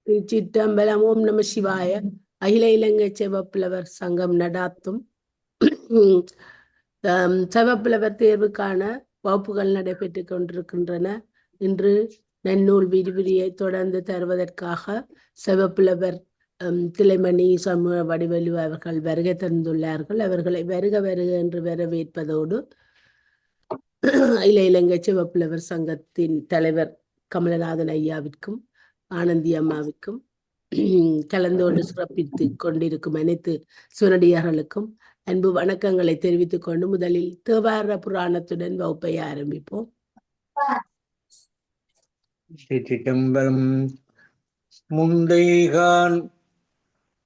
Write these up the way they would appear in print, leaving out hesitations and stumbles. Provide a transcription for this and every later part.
திருச்சிற்றம்பலம். ஓம் நம சிவாய. அகில இலங்கை செவப்புலவர் சங்கம் நடாத்தும் செவப்புலவர் தேர்வுக்கான வகுப்புகள் நடைபெற்றுக் கொண்டிருக்கின்றன. இன்று நன்னூல் விரிவுரையை தொடர்ந்து தருவதற்காக செவப்புலவர் திலைமணி சமூக வடிவெளு அவர்கள் வருகை தந்துள்ளார்கள். அவர்களை வருக வருக என்று வரவேற்பதோடு அகில இலங்கை செவப்புலவர் சங்கத்தின் தலைவர் கமலநாதன் ஐயாவிற்கும் ஆனந்தி அம்மாவுக்கும் கலந்தோடு சிறப்பித்து கொண்டிருக்கும் அனைத்து சிவனடியார்களுக்கும் அன்பு வணக்கங்களை தெரிவித்துக் கொண்டு முதலில் தேவார புராணத்துடன் வகுப்பை ஆரம்பிப்போம். சிற்றம்பலம். முந்தைகான்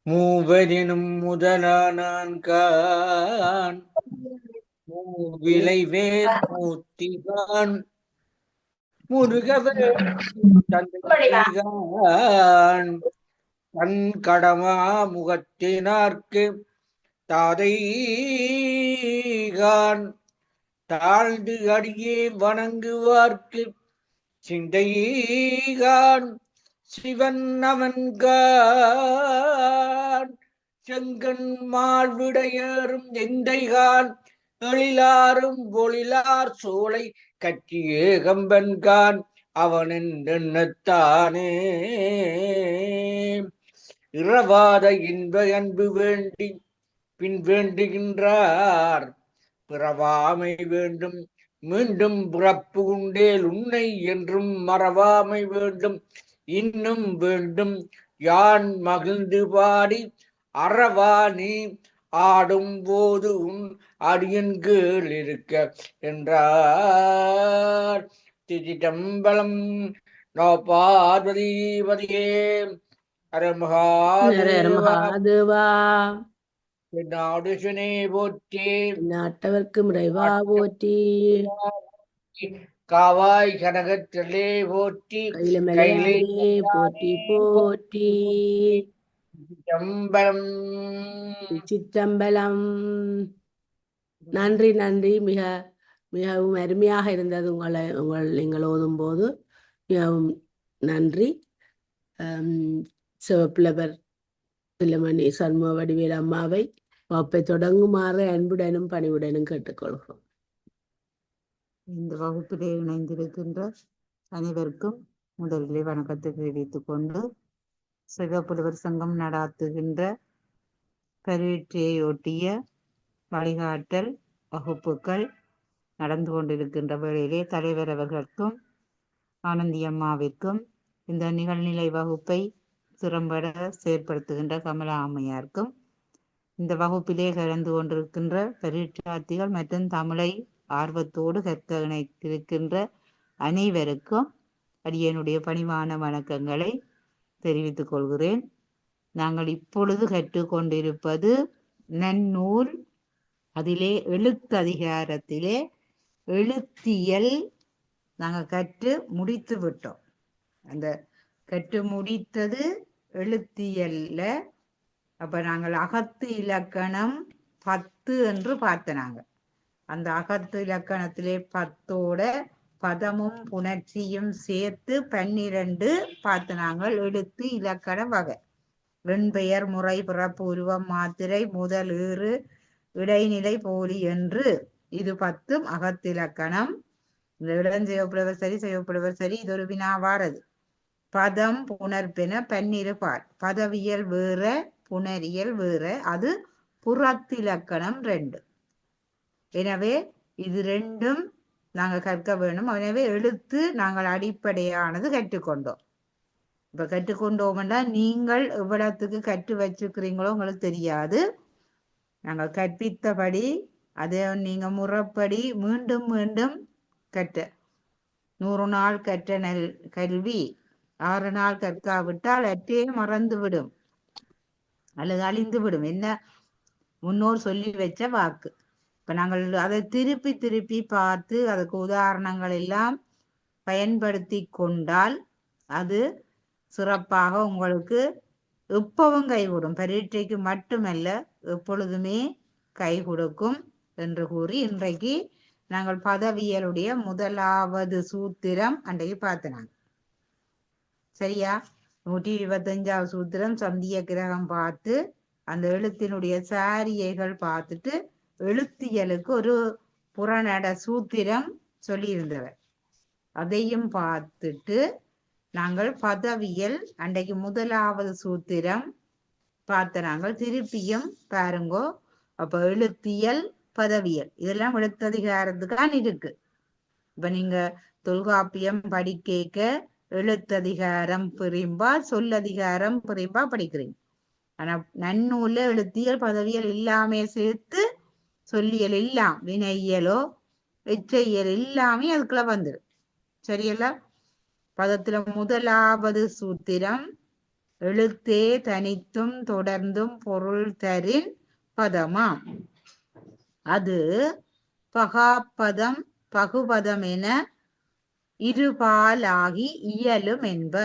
மூவரினும் முதலானான் கான் மூவிளைவேர் மூத்திகான் முருகவே தந்தைகான் தன் கடமா முகத்தினார்க்கு தாதைகான் தாழ்ந்து அடியே வணங்குவார்க்கு சிந்தைகான் சிவன் அவன்கான் செங்கன் மால்விடையேறும் எந்தைகான் எழிலாரும் ஒளிலார் சோலை கற்றியே கம்பன்கான் அவனின் எண்ணத்தானே இரவாத இன்ப அன்பு வேண்டி பின் வேண்டுகின்றார் பிறவாமை வேண்டும் மீண்டும் பிறப்பு உண்டேல் உன்னை என்றும் மறவாமை வேண்டும் இன்னும் வேண்டும் யான் மகிழ்ந்து பாடி அறவா நீ ஆடும் போது உன் அடியன்கள் இருக்க என்றார். திருச்சிற்றம்பலம். நோ பார்வதிபதியே அரமகாதேவா. நாடுசுனே போற்றி நாட்டவர்க்கு முறைவா போற்றி. காவாய் கனகத்திலே போற்றி கையிலே போற்றி போற்றி. சிற்றம்பலம். சிற்றம்பலம். நன்றி நன்றி. மிகவும் அருமையாக இருந்தது நீங்கள் ஓதும் போது. மிகவும் நன்றி. சிவப்புலவர் திலமணி சண்முக வடிவேல் அம்மாவை வகுப்பை தொடங்குமாறு அன்புடனும் பணிவுடனும் கேட்டுக்கொள்கிறோம். இந்த வகுப்பிலே இணைந்திருக்கின்ற அனைவருக்கும் முதலிலே வணக்கத்தை தெரிவித்துக் கொண்டு சிவப்புலவர் சங்கம் நடாத்துகின்ற பரீட்சையொட்டிய வழிகாட்டல் வகுப்புகள் நடந்து கொண்டிருக்கின்ற வேளையிலே தலைவர் அவர்களுக்கும் ஆனந்தி அம்மாவிற்கும் இந்த நிகழ்நிலை வகுப்பை திறம்பட செயற்படுத்துகின்ற கமலா அம்மையாருக்கும் இந்த வகுப்பிலே கலந்து கொண்டிருக்கின்ற பரீட்சார்த்திகள் மற்றும் தமிழை ஆர்வத்தோடு கற்க இணைத்திருக்கின்ற அனைவருக்கும் அடியனுடைய பணிவான வணக்கங்களை தெரிவித்துக் கொள்கிறேன். நாங்கள் இப்பொழுது கற்றுக்கொண்டிருப்பது நன்னூல். அதிலே எழுத்து அதிகாரத்திலே எழுத்தியல் நாங்கள் கற்று முடித்து விட்டோம். அந்த கற்று முடித்தது எழுத்தியல்ல. அப்ப நாங்கள் அகத்து இலக்கணம் 10 என்று பார்த்தனாங்க. அந்த அகத்து இலக்கணத்திலே 10ஓட பதமும் புணர்ச்சியும் சேர்த்து 12 பார்த்து நாங்கள் எழுத்து இலக்கண வகை. வெண்பெயர் முறை பிறப்பு உருவம் மாத்திரை முதல் ஈறு இடைநிலை போலி என்று இது 10 அகத்திலக்கணம். இந்த இளஞ்சிவப்புலவர் சரி சிவப்புலவர் சரி இது ஒரு வினாவாரது. பதம் புணர்பென 12 பால். பதவியல் வேற புணரியல் வேற. அது புறத்திலக்கணம் 2. எனவே இது 2ம் நாங்கள் கற்க வேணும். எனவே எழுத்து நாங்கள் அடிப்படையானது கற்றுக்கொண்டோம். இப்ப கற்றுக்கொண்டோம்னா நீங்கள் எவ்வளவுக்கு கற்று வச்சுக்கிறீங்களோ உங்களுக்கு தெரியாது. நாங்கள் கற்பித்தபடி அதை நீங்க முறைப்படி மீண்டும் மீண்டும் கற்ற 100 நாள் கற்ற கல்வி 6 நாள் கற்காவிட்டால் அற்றே மறந்து விடும் அல்லது அழிந்து விடும். என்ன முன்னோர் சொல்லி வச்ச வாக்கு. இப்ப நாங்கள் அதை திருப்பி திருப்பி பார்த்து அதுக்கு உதாரணங்கள் எல்லாம் பயன்படுத்தி கொண்டால் அது சிறப்பாக உங்களுக்கு எப்பவும் கை கொடுக்கும். பரீட்சைக்கு மட்டுமல்ல எப்பொழுதுமே கை கொடுக்கும் என்று கூறி இன்றைக்கு நாங்கள் பதவியலுடைய முதலாவது சூத்திரம் அன்றைக்கு பார்த்தனாங்க. சரியா? 125வது சூத்திரம் சந்திய கிரகம் பார்த்து அந்த எழுத்தினுடைய சாரியைகள் பார்த்துட்டு எழுத்தியலுக்கு ஒரு புறநட சூத்திரம் சொல்லியிருந்தவர். அதையும் பார்த்துட்டு நாங்கள் பதவியல் அன்றைக்கு முதலாவது சூத்திரம் பார்த்த நாங்கள் திருப்பியும் பாருங்கோ. அப்ப எழுத்தியல் பதவியல் இதெல்லாம் எழுத்ததிகாரத்துக்கான இருக்கு. இப்ப நீங்க தொல்காப்பியம் படிக்க எழுத்ததிகாரம் பிரிம்பா சொல்லதிகாரம் பிரிம்பா படிக்கிறீங்க. ஆனா நன்னூல்ல எழுத்தியல் பதவியல் எல்லாமே சேர்த்து சொல்லியல் எல்லாம் வினையியலோ எச்சையல் எல்லாமே அதுக்குள்ள வந்துடும். சரியல்ல? பதத்துல முதலாவது சூத்திரம் எழுத்தே தனித்தும் தொடர்ந்தும் பொருள் தரின் பதமாம். அது பகாப்பதம் பகுபதம் என இருபாலாகி இயலும் என்ப.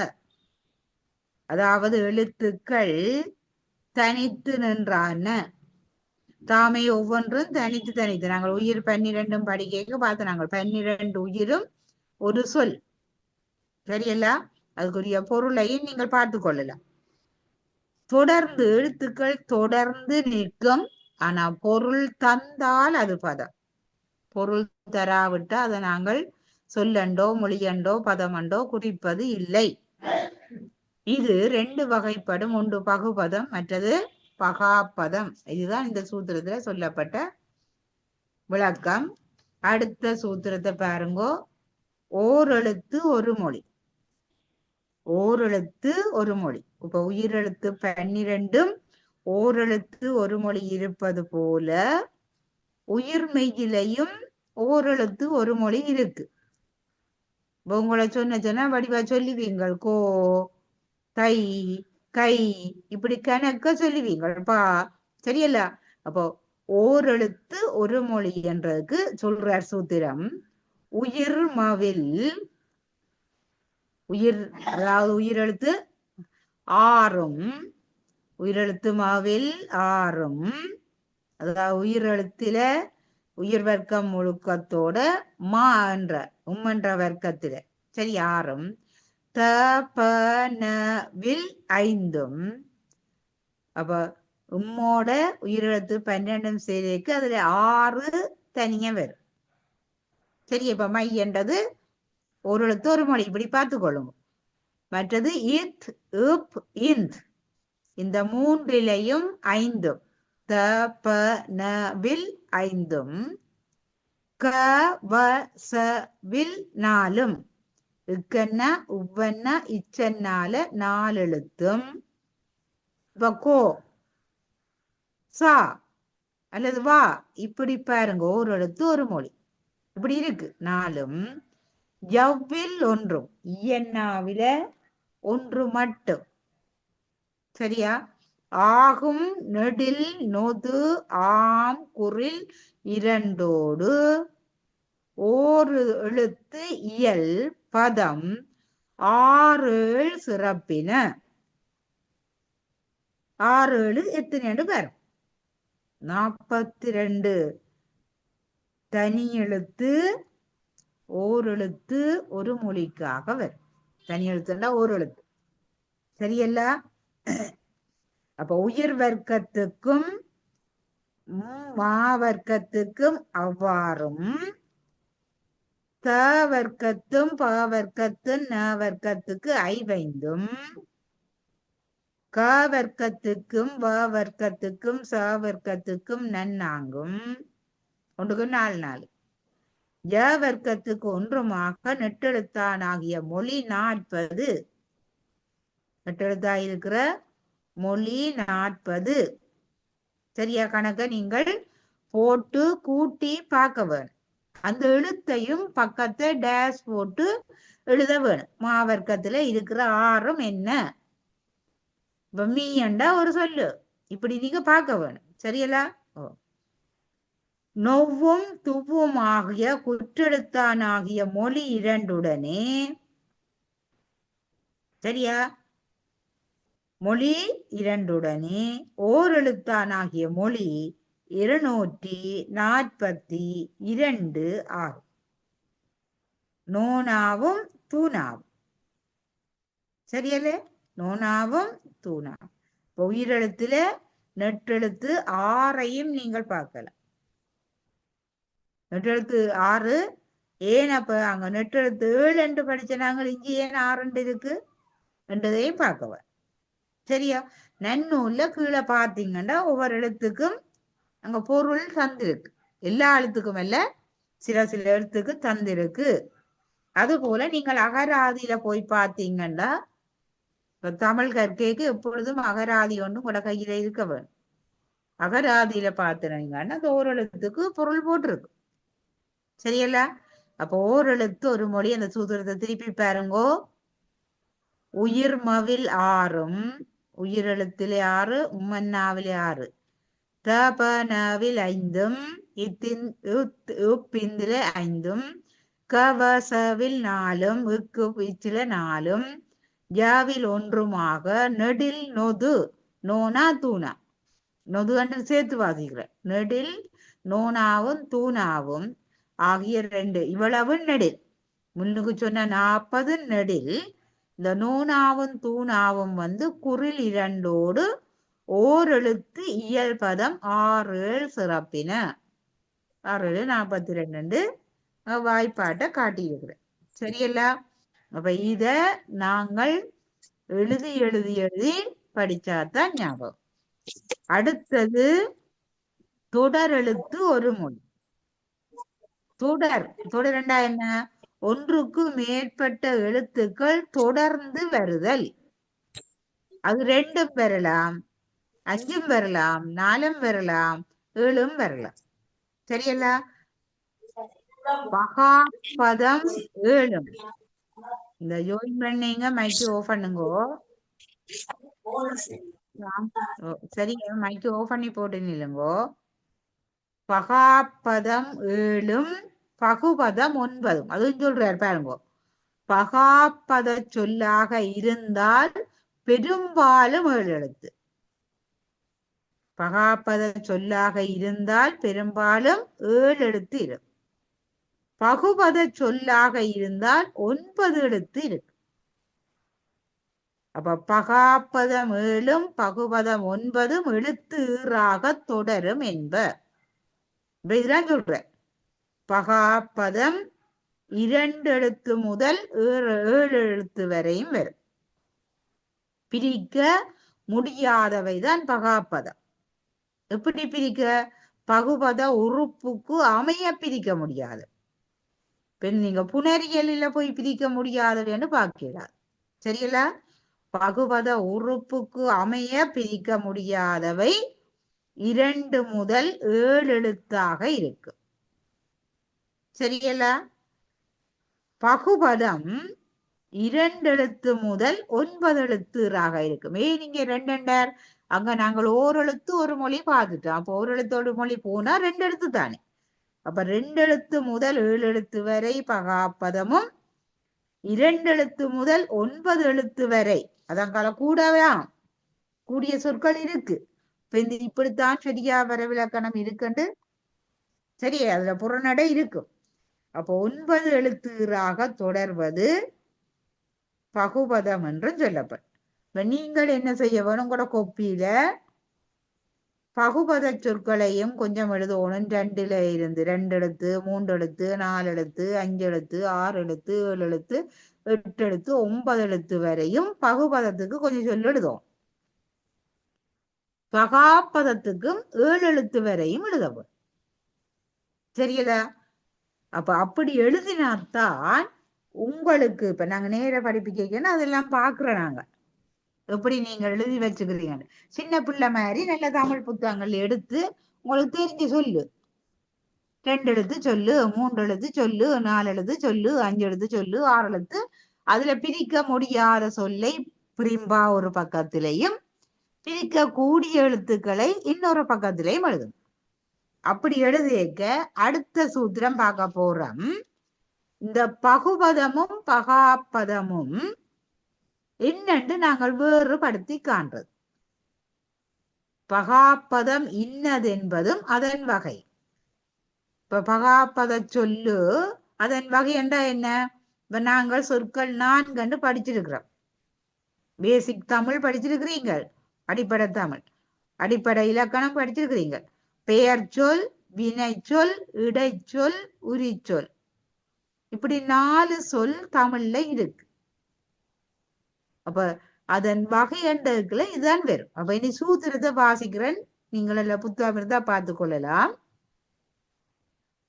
அதாவது எழுத்துக்கள் தனித்து நின்றான தாமே ஒவ்வொன்றும் தனித்து தனித்து. நாங்கள் உயிர் 12 படிக்க பார்த்து நாங்கள் 12 உயிரும் ஒரு சொல். சரியல்ல? அதுக்குரிய பொருளையும் நீங்கள் பார்த்து கொள்ளலாம். தொடர்ந்து எழுத்துக்கள் தொடர்ந்து நிற்கும். ஆனா பொருள் தந்தால் அது பதம். பொருள் தராவிட்டு அதை நாங்கள் சொல்லண்டோ மொழியண்டோ பதமண்டோ குறிப்பது இல்லை. இது 2 வகைப்படும். ஒன்று பகுபதம், மற்றது பகாப்பதம். இதுதான் இந்த சூத்திரத்துல சொல்லப்பட்ட விளக்கம். அடுத்த சூத்திரத்தை பாருங்கோ. ஓரெழுத்து ஒரு மொழி. ஓரெழுத்து ஒரு மொழி. இப்ப உயிரெழுத்து 12 ஓரெழுத்து ஒரு மொழி இருப்பது போல உயிர்மெய்யிலையும் ஓரெழுத்து ஒரு மொழி இருக்கு. உங்களை சொன்னா வடிவா சொல்லுவீங்கள். கோ தை கை இப்படி கணக்க சொல்லுவீங்கள்ப்பா. சரியல்ல? அப்போ ஓரெழுத்து ஒரு மொழி என்றதுக்கு சொல்றார் சூத்திரம். உயிர்மவில் உயிர் அதாவது உயிரெழுத்து 6ம் உயிரெழுத்து மாவில் 6ம் அதாவது உயிரெழுத்தில உயிர் வர்க்கம் முழுக்கத்தோட மா என்ற என்ற வர்க்கத்தில சரி 6ம் தபனவில் 5ம். அப்ப உம்மோட உயிரெழுத்து 12 சேர்க்கு அதுல 6 தனியா வரும். சரி, இப்ப மை என்றது ஒரு எழுத்து ஒரு மொழி இப்படி பார்த்துக்கொள்ளுங்க. மற்றது இத் இப் இந்த் இந்த 3லையும் 5ம். தபனவில் 5ம் கவசவில் 4ம் இக்கன்ன உவ்வன்ன இச்சன்னால 4 எழுத்தும். இப்ப கோ சா அல்லது வா இப்படி பாருங்க. ஒரு எழுத்து ஒரு மொழி இப்படி இருக்கு 4ம். யவ்வில் 1ம் இயன்னாவில 1 மட்டும். சரியா? ஆகும் நெடில் நொது ஆம் குரில் 2ஓடு ஓரு எழுத்து இயல் பதம் 6 சிறப்பின. 6 எத்தனை பேர்? 42 தனி எழுத்து ஓர் எழுத்து ஒரு மொழிக்காக வரும். தனி எழுத்துண்டா ஒரு எழுத்து. சரியல்ல? அப்ப உயிர் வர்க்கத்துக்கும் மா வர்க்கத்துக்கும் அவ்வாறும் த வர்க்கத்தும் ப வர்க்கத்தும் ந வர்க்கத்துக்கு 5ம் க வர்க்கத்துக்கும் வ வர்க்கத்துக்கும் ச வர்க்கத்துக்கும் 4 ஒன்றுக்கு 4 ய வர்க்கத்துக்கு 1மாக நெட்டெழுத்தானாகிய மொழி 40. நெட்டெழுத்தா இருக்கிற மொழி 40. சரியா? கணக்க நீங்கள் போட்டு கூட்டி பார்க்க வேணும். அந்த எழுத்தையும் பக்கத்தை டேஷ் போட்டு எழுத வேணும். மாவர்க்கத்துல இருக்கிற 6ம் என்ன? இப்ப மீண்டா ஒரு சொல்லு இப்படி நீங்க பார்க்க வேணும். சரியலா? நொவ்வும் துவ்வும் ஆகிய குற்றெழுத்தானாகிய மொழி 2உடனே சரியா? மொழி 2உடனே ஓர் எழுத்தானாகிய மொழி 242 ஆகும். நோனாவும் தூணாவும். சரியலே? நோனாவும் தூணா. இப்போ உயிரெழுத்துல நெட்டெழுத்து 6ஐயும் நீங்கள் பார்க்கலாம். நெட்டெழுத்து 6 ஏன் அப்ப அங்க நெட்டெழுத்து 7 என்று படிச்ச நாங்கள் இங்கே ஏன் 6 இருக்கு என்றதையும் பார்க்கவா. சரியா? நன்னூல்ல கீழே பார்த்தீங்கன்னா ஒவ்வொரு எழுத்துக்கும் அங்க பொருள் தந்திருக்கு. எல்லா எழுத்துக்கும் அல்ல, சில எழுத்துக்கு தந்திருக்கு. அது போல நீங்கள் அகராதியில போய் பார்த்தீங்கன்னா தமிழ் கற்கைக்கு எப்பொழுதும் அகராதி ஒன்று உங்களோட கையில இருக்க வேணும். அகராதியில பார்த்தீங்கன்னா அந்த ஓரெழுத்துக்கு பொருள் போட்டிருக்கு. சரியல்ல? அப்போ ஓரெழுத்து ஒரு மொழி. அந்த சூத்திரத்தை திருப்பி பாருங்கோ. உயிர்மவில் 6ம், உயிரெழுத்திலே 6, உம்மன்னாவிலே 6, தபனவில் 5ம், இப்பிந்திலே 5ம், கவசவில் 4ம், இச்சில 4ம், யாவில் 1மாக, நெடில் நொது நோனா தூணா. நொது என்று சேர்த்து வாசிக்கிறேன். நெடில் நோனாவும் தூணாவும் ஆகிய 2. இவ்வளவு நெடில். முன்னுக்கு சொன்ன 40 நெடில். இந்த நோனாவும் தூணாவும் குறில் 2ஓடு ஓரெழுத்து இயல் பதம் 6 சிறப்பின. 6 42 வாய்ப்பாட்டை காட்டியிருக்கிறேன். சரியல்ல? அப்ப இத நாங்கள் எழுதி எழுதி எழுதி படிச்சாதான் ஞாபகம். அடுத்தது தொடர் எழுத்து ஒரு மொழி. தொடர் என்றா என்ன? ஒன்றுக்கு மேற்பட்ட எழுத்துக்கள் தொடர்ந்து வருதல். அது 2ம் வரலாம், 5ம் வரலாம், 4ம் வரலாம், 7ம் வரலாம். சரியல்ல? மகாபதம் 7ம். இந்த ஜோயின் பண்ணீங்க, மைக்கு ஆஃப் பண்ணுங்கோ. சரிங்க, மைக்கு ஆஃப் பண்ணி போட்டு நில்லுங்கோ. பகாப்பதம் 7ம், பகுபதம் 9ம். அதுவும் சொல்றாரு பாருங்கோ. பகாப்பத சொல்லாக இருந்தால் பெரும்பாலும் 7 எழுத்து. பகாப்பத சொல்லாக இருந்தால் பெரும்பாலும் 7 எழுத்து இருக்கும். பகுபத சொல்லாக இருந்தால் 9 எழுத்து இருக்கு. அப்ப பகாப்பதம் 7ம் பகுபதம் 9ம் எழுத்து ஈறாக தொடரும் என்ப. இதுதான் சொல்ற. பகாப்பதம் 2 எழுத்து முதல் 7 எழுத்து வரையும் வரும். பிரிக்க முடியாதவைதான் பகாப்பதம். எப்படி பிரிக்க? பகுபத உறுப்புக்கு அமைய பிரிக்க முடியாது. நீங்க புணரியலில போய் பிரிக்க முடியாதவைன்னு பார்க்கிறார். சரிங்களா? பகுபத உறுப்புக்கு அமைய பிரிக்க முடியாதவை 2 முதல் 7 எழுத்தாக இருக்கு. சரிங்களா? பகுபதம் 2 எழுத்து முதல் 9 எழுத்துறாக இருக்கும். நீங்க 2 அங்க நாங்கள் ஓரெழுத்து ஒரு மொழி பார்த்துட்டோம். அப்போ ஒரு எழுத்து ஒரு மொழி போனா 2 எழுத்து தானே. அப்ப 2 எழுத்து முதல் 7 எழுத்து வரை பகாப்பதமும், 2 எழுத்து முதல் 9 எழுத்து வரை அதங்கால கூடவே கூடிய சொற்கள் இருக்கு. இப்படித்தான் சரியா வரவிலக்கணம் இருக்குண்டு. சரி, அதுல புறநடை இருக்கும். அப்போ 9 எழுத்துறாக தொடர்வது பகுபதம் என்று சொல்லப்படும். நீங்கள் என்ன செய்ய வேணும்? கூட கொப்பியில பகுபத சொற்களையும் கொஞ்சம் எழுதணும். 2ல இருந்து 2 எழுத்து, 3 எழுத்து, 4 எழுத்து, 5 எழுத்து, 6 எழுத்து, 7 எழுத்து, 8 எழுத்து, 9 எழுத்து வரையும் பகுபதத்துக்கு கொஞ்சம் சொல்லி எழுதும். பகாப்பதத்துக்கும் 7 எழுத்து வரையும் எழுதப்படும். சரிங்களா? அப்ப அப்படி எழுதினாத்தான் உங்களுக்கு இப்ப நாங்க நேர படிப்பிக்கணும் அதெல்லாம் பாக்குறோம். நாங்க எப்படி நீங்க எழுதி வச்சுக்கிறீங்க. சின்ன பிள்ளை மாதிரி நல்ல தமிழ் புத்தகங்கள் எடுத்து உங்களுக்கு தெரிஞ்சு சொல்லு. 2 எழுத்து சொல்லு, 3 எழுத்து சொல்லு, 4 எழுத்து சொல்லு, 5 எழுத்து சொல்லு, 6 எழுத்து. அதுல பிரிக்க முடியாத சொல்லை பிரிம்பா ஒரு பக்கத்திலையும், பிரிக்க கூடிய எழுத்துக்களை இன்னொரு பக்கத்திலையும் எழுதும். அப்படி எழுதிக்க அடுத்த சூத்திரம் பார்க்க போறோம். இந்த பகுபதமும் பகாப்பதமும் என்னென்று நாங்கள் வேறுபடுத்தி காண்றது. பகாப்பதம் இன்னதென்பதும் அதன் வகை. இப்ப பகாப்பத சொல்லு அதன் வகை என்றா என்ன? இப்ப நாங்கள் சொற்கள் 4 படிச்சிருக்கிறோம். பேசிக் தமிழ் படிச்சிருக்கிறீங்க, அடிப்படை தமிழ், அடிப்படை இலக்கணம் படிச்சிருக்கிறீங்க. பெயர் சொல், வினை சொல், இடைச்சொல், உரிச்சொல், இப்படி 4 சொல் தமிழ்ல இருக்கு. அப்ப அதன் வகை என்றதுக்குள்ள இதுதான் வரும். அப்ப இனி சூத்திரத்தை வாசிக்கிறேன், நீங்கள் எல்லாம் புத்தகம் இருந்தா பார்த்து கொள்ளலாம்.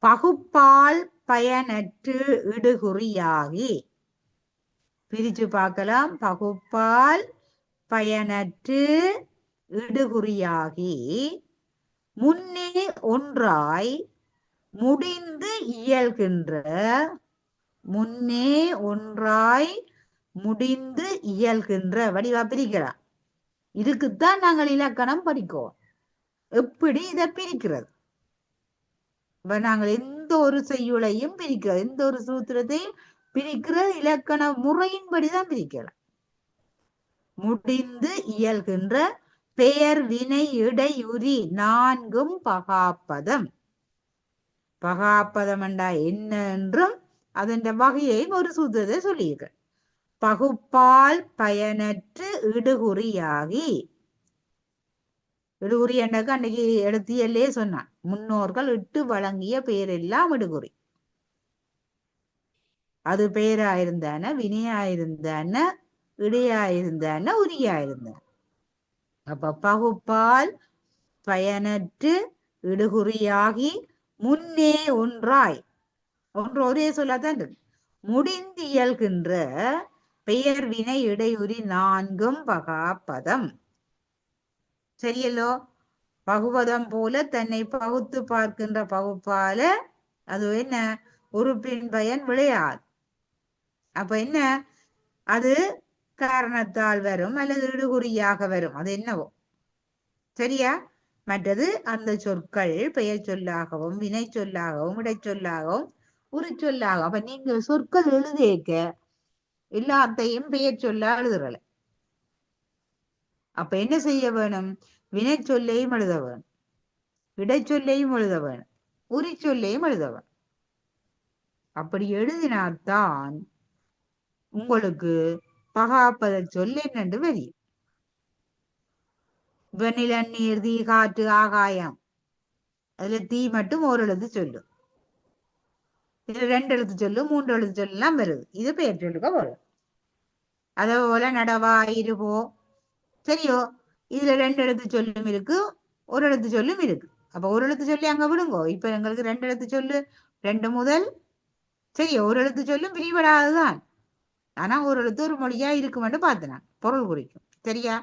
பகுப்பால் பயனற்று இடுகுறியாகி, பிரிச்சு பார்க்கலாம். பகுப்பால் பயனற்று இடுகுறியாகி முன்னே ஒன்றாய் முடிந்து இயல்கின்ற, முன்னே ஒன்றாய் முடிந்து இயல்கின்ற வடிவா பிரிக்கலாம். இதுக்குத்தான் நாங்கள் இலக்கணம் படிக்கோம். எப்படி இதை பிரிக்கிறது? இப்ப நாங்கள் எந்த ஒரு செய்யுளையும் பிரிக்கிறோம், எந்த ஒரு சூத்திரத்தையும் பிரிக்கிற இலக்கண முறையின்படிதான் பிரிக்கலாம். முடிந்து இயல்கின்ற பெயர் வினை இடை உரி 4ம் பகாப்பதம். பகாப்பதம் என்றா என்ன என்றும் அதன் வகையையும் ஒரு சூத்திரத்தை சொல்லியிருக்க. பகுப்பால் பயனற்று இடுகுறியாகி, இடுகுறி என்றாக்க அன்னைக்கு எடுத்தியல்லே சொன்னான், முன்னோர்கள் இட்டு வழங்கிய பெயரெல்லாம் இடுகுறி. அது பெயராயிருந்தான, வினையாயிருந்தான, இடையாயிருந்தான, உரியாயிருந்தான. அப்ப பகுப்பால் பயனற்று இடுகுறியாகி முன்னே ஒன்றாய், ஒன்று ஒரே சொல்லாதான் இருக்கு, முடிந்து இயல்கின்ற பெயர் வினை இடையுறி 4ம் பகாப்பதம். சரியல்லோ? பகுபதம் போல தன்னை பகுத்து பார்க்கின்ற பகுப்பால அது என்ன, உறுப்பின் பயன் விளையாது. அப்ப என்ன, அது காரணத்தால் வரும் அல்லது இடுகுறியாக வரும், அது என்னவோ. சரியா? மற்றது அந்த சொற்கள் பெயர் சொல்லாகவும் வினை சொல்லாகவும் இடைச்சொல்லாகவும் உரிச்சொல்லாகவும். அப்ப நீங்க சொற்கள் எழுதேக்க எல்லாத்தையும் பெயர் சொல்லா எழுதுறல. அப்ப என்ன செய்ய வேணும்? வினை சொல்லையும் எழுத வேணும், இடைச்சொல்லையும் எழுத வேணும், உரிச்சொல்லையும் எழுத வேணும். அப்படி எழுதினால்தான் உங்களுக்கு பகாப்பத சொல் என்னென்று தெரியும். வெண்ணில நீர் தீ காற்று ஆகாயம், அதுல தீ மட்டும் ஒரு எழுத்து சொல்லு, இதுல 2 எழுத்து சொல்லு, 3 எழுத்து சொல்லு எல்லாம் வருது, இது பெயர் சொல்லுக்க வரும். அதே போல நடவா இருபோ, சரியோ, இதுல 2 எழுத்து சொல்லும் இருக்கு, ஒரு எழுத்து சொல்லும் இருக்கு. அப்ப ஒரு எழுத்து சொல்லி அங்க விடுங்கோ. இப்ப எங்களுக்கு 2 எழுத்து சொல்லு, 2 முதல், சரியோ, ஒரு எழுத்து சொல்லும் பிரிபடாதுதான், ஆனா ஒரு எழுத்து ஒரு மொழியா இருக்குமென்று பார்த்தேன், பொருள் குறிக்கும். சரியா?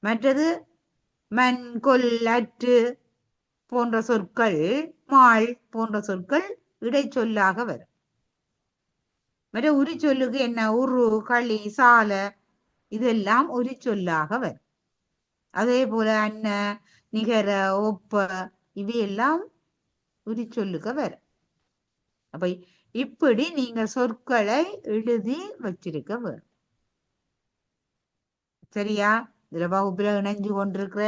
மற்றது மண் கொல் அற்று போன்ற சொற்கள், மாள் போன்ற சொற்கள் இடைச்சொல்லாக வரும். மற்ற உரிச்சொல்லுக்கு என்ன, உரு, களி, சால, இதெல்லாம் உரிச்சொல்லாக வரும். அதே போல அன்ன, நிகர, ஒப்ப, இவையெல்லாம் உரிச்சொல்லுக்க வரும். அப்ப இப்படி நீங்க சொற்களை எழுதி வச்சிருக்க வேணும். சரியா? இதுல வகுப்புல இணைஞ்சு கொண்டிருக்கிற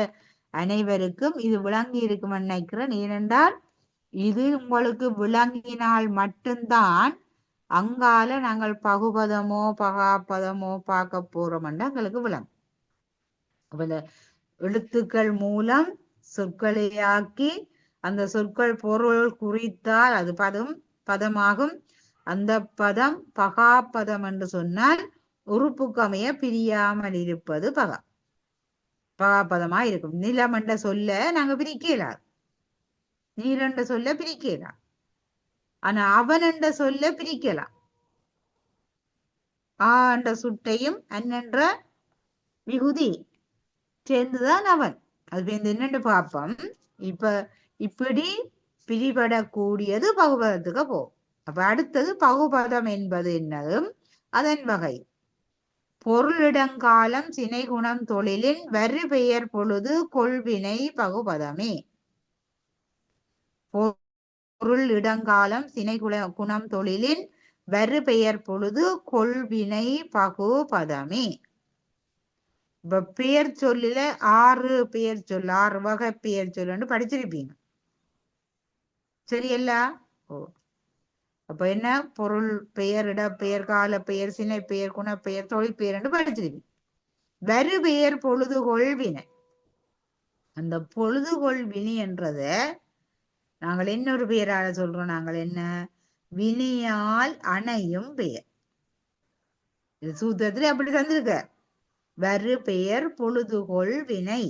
அனைவருக்கும் இது விளங்கி இருக்கும் நினைக்கிறேன். ஏனென்றால் இது உங்களுக்கு விளங்கினால் மட்டும்தான் அங்கால நாங்கள் பகுபதமோ பகாப்பதமோ பார்க்க போறோம்னா எங்களுக்கு விளங்கும். அப்ப இந்த எழுத்துக்கள் மூலம் சொற்களை ஆக்கி அந்த சொற்கள் பொருள் குறித்தால் அது பதமாகும். அந்த பதம் பகாப்பதம் என்று சொன்னால் உறுப்புக்கமைய பிரியாமல் இருப்பது பகாப்பதமா இருக்கும். நிலம் என்ற சொல்ல நாங்க பிரிக்கலாம், நீர் என்ற சொல்ல பிரிக்கலாம், ஆனா அவன் என்ற சொல்ல பிரிக்கலாம். என்ற சுட்டையும் அன்னென்ற விகுதி சேர்ந்துதான் அவன். அது என்னென்று பார்ப்போம். இப்படி பிரிபடக்கூடியது பகுபதத்துக்கு போகும். அப்ப அடுத்தது பகுபதம் என்பது என்னதும் அதன் வகை. பொருளிடங்காலம் சினைகுணம் தொழிலின் வரு பெயர் பொழுது கொள்வினை பகுபதமே. பொருள் இடங்காலம் சினைகுணம் தொழிலின் வரு பெயர் பொழுது கொள்வினை பகுபதமே. இப்ப பெயர் சொல்லில 6 பெயர் சொல், 6 வகை பெயர் சொல்லுன்னு படிச்சிருப்பீங்க. சரியல்ல? அப்ப என்ன பொருள் பெயர், இடப்பெயர், கால பெயர், சினை பெயர், குணப்பெயர், தொழிற்பெயர் என்று படிச்சிருக்கீங்க. வரு பெயர் பொழுதுகொள் வினை. அந்த பொழுதுகொள் வினை என்றத நாங்கள் இன்னொரு பெயரால சொல்றோம். நாங்கள் என்ன? வினையால் அணையும் பெயர். இது சூத்திரத்துல அப்படி தந்திருக்க. வரு பெயர் பொழுதுகொள் வினை.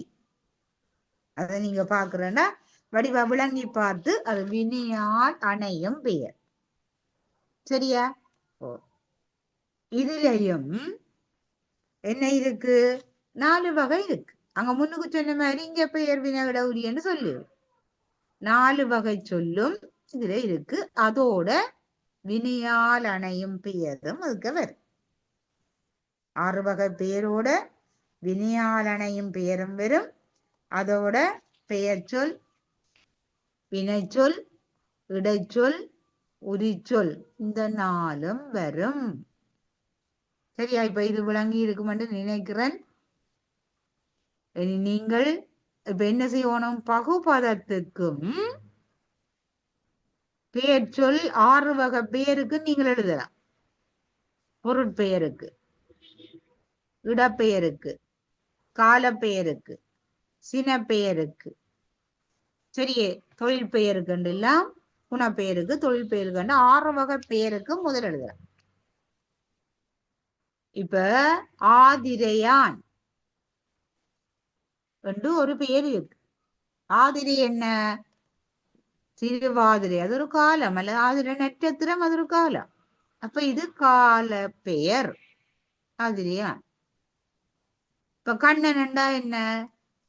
அதை நீங்க பாக்குறேன்னா வடிவ விளங்கி பார்த்து அது வினையால் அணையும் பெயர். சரியா? இதுலயும் என்ன இருக்கு? 4 வகை இருக்கு. அங்க முன்னுக்கு சொன்ன மாதிரி இங்க பெயர் வினை விட உரியன்னு சொல்லு. 4 வகை சொல்லும் இதுல இருக்கு. அதோட வினையால் அணையும் பெயரும் அதுக்கு வரும். 6 வகை பெயரோட வினையால் அணையும் பெயரும் வரும். அதோட பெயர் சொல், வினைச்சொல், இடைச்சொல், உரிச்சொல் இந்த 4ம் வரும். சரியா? இப்ப இது விளங்கி இருக்கும் என்று நினைக்கிறேன். நீங்கள் இப்ப என்ன செய்யணும்? பகுபதத்துக்கும் பெயர் சொல் 6 வகை பெயருக்கு நீங்கள் எழுதலாம். பொருட்பெயருக்கு, இடப்பெயருக்கு, காலப்பெயருக்கு, சினப்பெயருக்கு, சரியே, தொழில் பெயருக்கு எல்லாம், குணப்பெயருக்கு, தொழில் பெயருக்கு 6 வகை பெயருக்கு முதல் எழுதலாம். இப்ப ஆதிரையான் என்று ஒரு பெயர் இருக்கு. ஆதிரை என்ன? திருவாதிரை, அது ஒரு காலம். அல்ல ஆதிரை நட்சத்திரம், அது ஒரு காலம். அப்ப இது கால பெயர் ஆதிரையான். இப்ப கண்ணன் என்றா என்ன?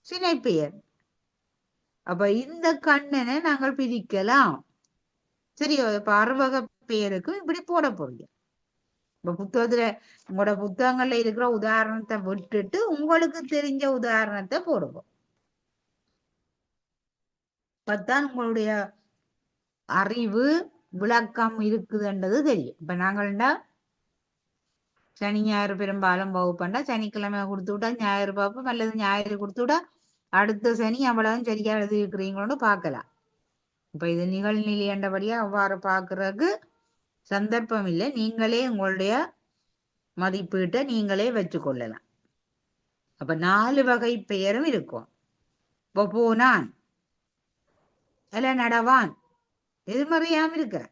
சினை பெயர். அப்ப இந்த கண்ணனை நாங்கள் பிரிக்கலாம். சரியோ? இப்ப 6 வகை பெயருக்கும் இப்படி போட போறீங்க. இப்ப புத்தகத்துல உங்களோட புத்தகங்கள்ல இருக்கிற உதாரணத்தை விட்டுட்டு உங்களுக்கு தெரிஞ்ச உதாரணத்தை போடுவோம். அப்பதான் உங்களுடைய அறிவு விளக்கம் இருக்குதுன்றது தெரியும். இப்ப நாங்கள்டா சனி ஞாயிறு பெரும்பாலும் வகுப்பண்டா சனிக்கிழமை கொடுத்து விட்டா ஞாயிறு பார்ப்போம், அல்லது ஞாயிறு கொடுத்து விட்டா அடுத்த சனி அவ்வளவு சரியா எழுதியிருக்கிறீங்களோன்னு பார்க்கலாம். இப்ப இது நிகழ்நிலை என்றபடியா அவ்வாறு பார்க்கறதுக்கு சந்தர்ப்பம் இல்லை. நீங்களே உங்களுடைய மதிப்பீட்டை நீங்களே வச்சுக்கொள்ளலாம். அப்ப 4 வகை பெயரும் இருக்கும். இப்போ போனான், அல்ல நடவான், எதிர்மறையாம இருக்கிற,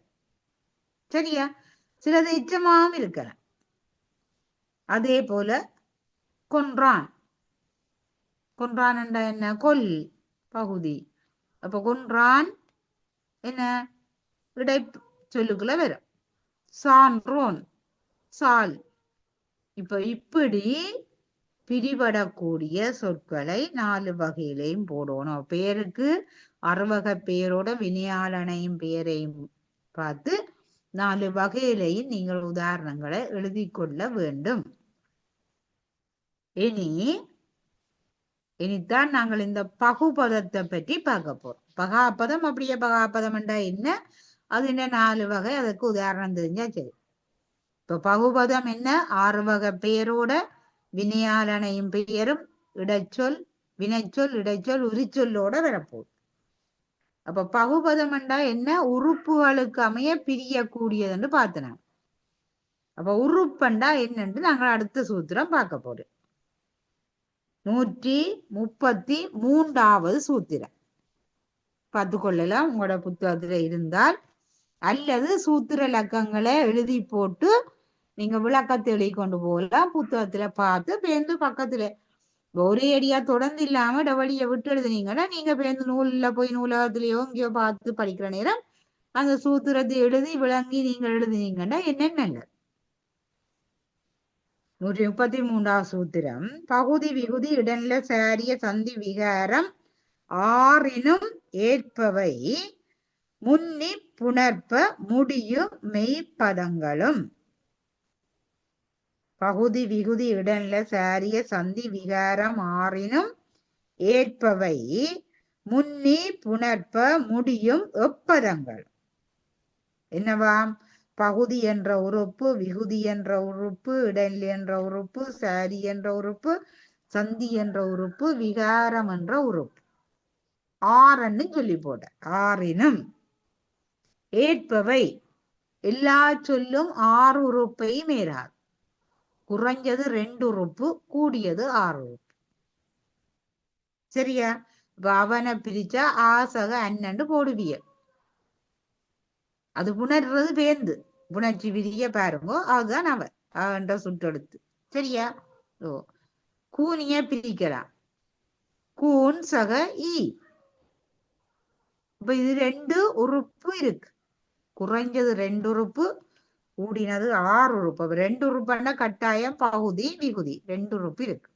சரியா? சிலது இச்சமாவும் இருக்கிறான். அதே போல கொன்றான். கொன்றான் என்ற என்ன? கொல் பகுதி. அப்ப கொன்றான் என்ன? இடை சொல்லுக்குள்ள வரும். சான்றோன், சால். இப்ப இப்படி பிரிபடக்கூடிய சொற்களை 4 வகையிலையும் போடணும். பெயருக்கு 6 வகை பெயரோட வினையாளனையும் பெயரையும் பார்த்து 4 வகையிலையும் நீங்கள் உதாரணங்களை எழுதி கொள்ள வேண்டும். இனித்தான் நாங்கள் இந்த பகுபதத்தை பற்றி பார்க்க போறோம். பகாபதம் அப்படியே பகாபதம் என்றா என்ன? அது என்ன 4 வகை, அதுக்கு உதாரணம் தெரிஞ்சா சரி. இப்ப பகுபதம் என்ன? 6 வகை பெயரோட வினையாளனையும் பெயரும் இடைச்சொல், வினைச்சொல், இடைச்சொல், உரிச்சொல்லோட வரப்போகுது. அப்ப பகுபதம் என்றா என்ன? உறுப்புகளுக்கு அமைய பிரியக்கூடியதுன்னு பார்த்தனாங்க. அப்ப உறுப்பண்டா என்னன்னு நாங்கள் அடுத்த சூத்திரம் பார்க்க போறோம். 133வது சூத்திரம் பார்த்துக்கொள்ளலாம் உங்களோட புத்தகத்துல இருந்தால், அல்லது சூத்திர இலக்கங்களை எழுதி போட்டு நீங்க விளக்கத்தை எழுதி கொண்டு போகலாம். புத்தகத்துல பார்த்து பேருந்து பக்கத்துல ஒரே அடியா தொடர்ந்து இல்லாம இடவழியை விட்டு எழுதுனீங்கன்னா நீங்க பேருந்து நூல்ல போய் நூலகத்திலேயோ இங்கேயோ பார்த்து படிக்கிற நேரம் அந்த சூத்திரத்தை எழுதி விளங்கி நீங்கள் எழுதினீங்கன்னா என்னென்ன. 133வது சூத்திரம் பகுதி விகுதி இடன்ல சாரிய சந்தி விகாரம் ஆறினும் ஏற்பவை முன்னி புணர்ப்ப முடியும் மெய்ப்பதங்களும். பகுதி விகுதி இடன்ல சாரிய சந்தி விகாரம் ஆறினும் ஏற்பவை முன்னி புணர்ப்ப முடியும் எப்பதங்கள். என்னவாம்? பகுதி என்ற உறுப்பு, விகுதி என்ற உறுப்பு, இடல் என்ற உறுப்பு, சாரி என்ற உறுப்பு, சந்தி என்ற உறுப்பு, விகாரம் என்ற உறுப்பு. 6ன்னு சொல்லி போட்ட. ஆறினும் ஏற்பவை எல்லா சொல்லும் 6 உறுப்பை மேறாது. குறைஞ்சது 2 உறுப்பு, கூடியது 6 உறுப்பு. சரியா? இப்ப அவனை பிரிச்சா ஆசக அண்ணண்டு போடுவிய. அது புணர்றது பேந்து புணர்ச்சி விதிய பாருங்க. அதுதான் அவன் அவன்ற சுட்டெடுத்து. சரியா? ஓ, கூனிய பிரிக்கலாம். கூன் சக ஈ. இப்ப இது 2 உறுப்பு இருக்கு. குறைஞ்சது 2 உறுப்பு, கூடினது 6 உறுப்பு. 2 உறுப்புன்னா கட்டாயம் பகுதி விகுதி 2 உறுப்பு இருக்கு.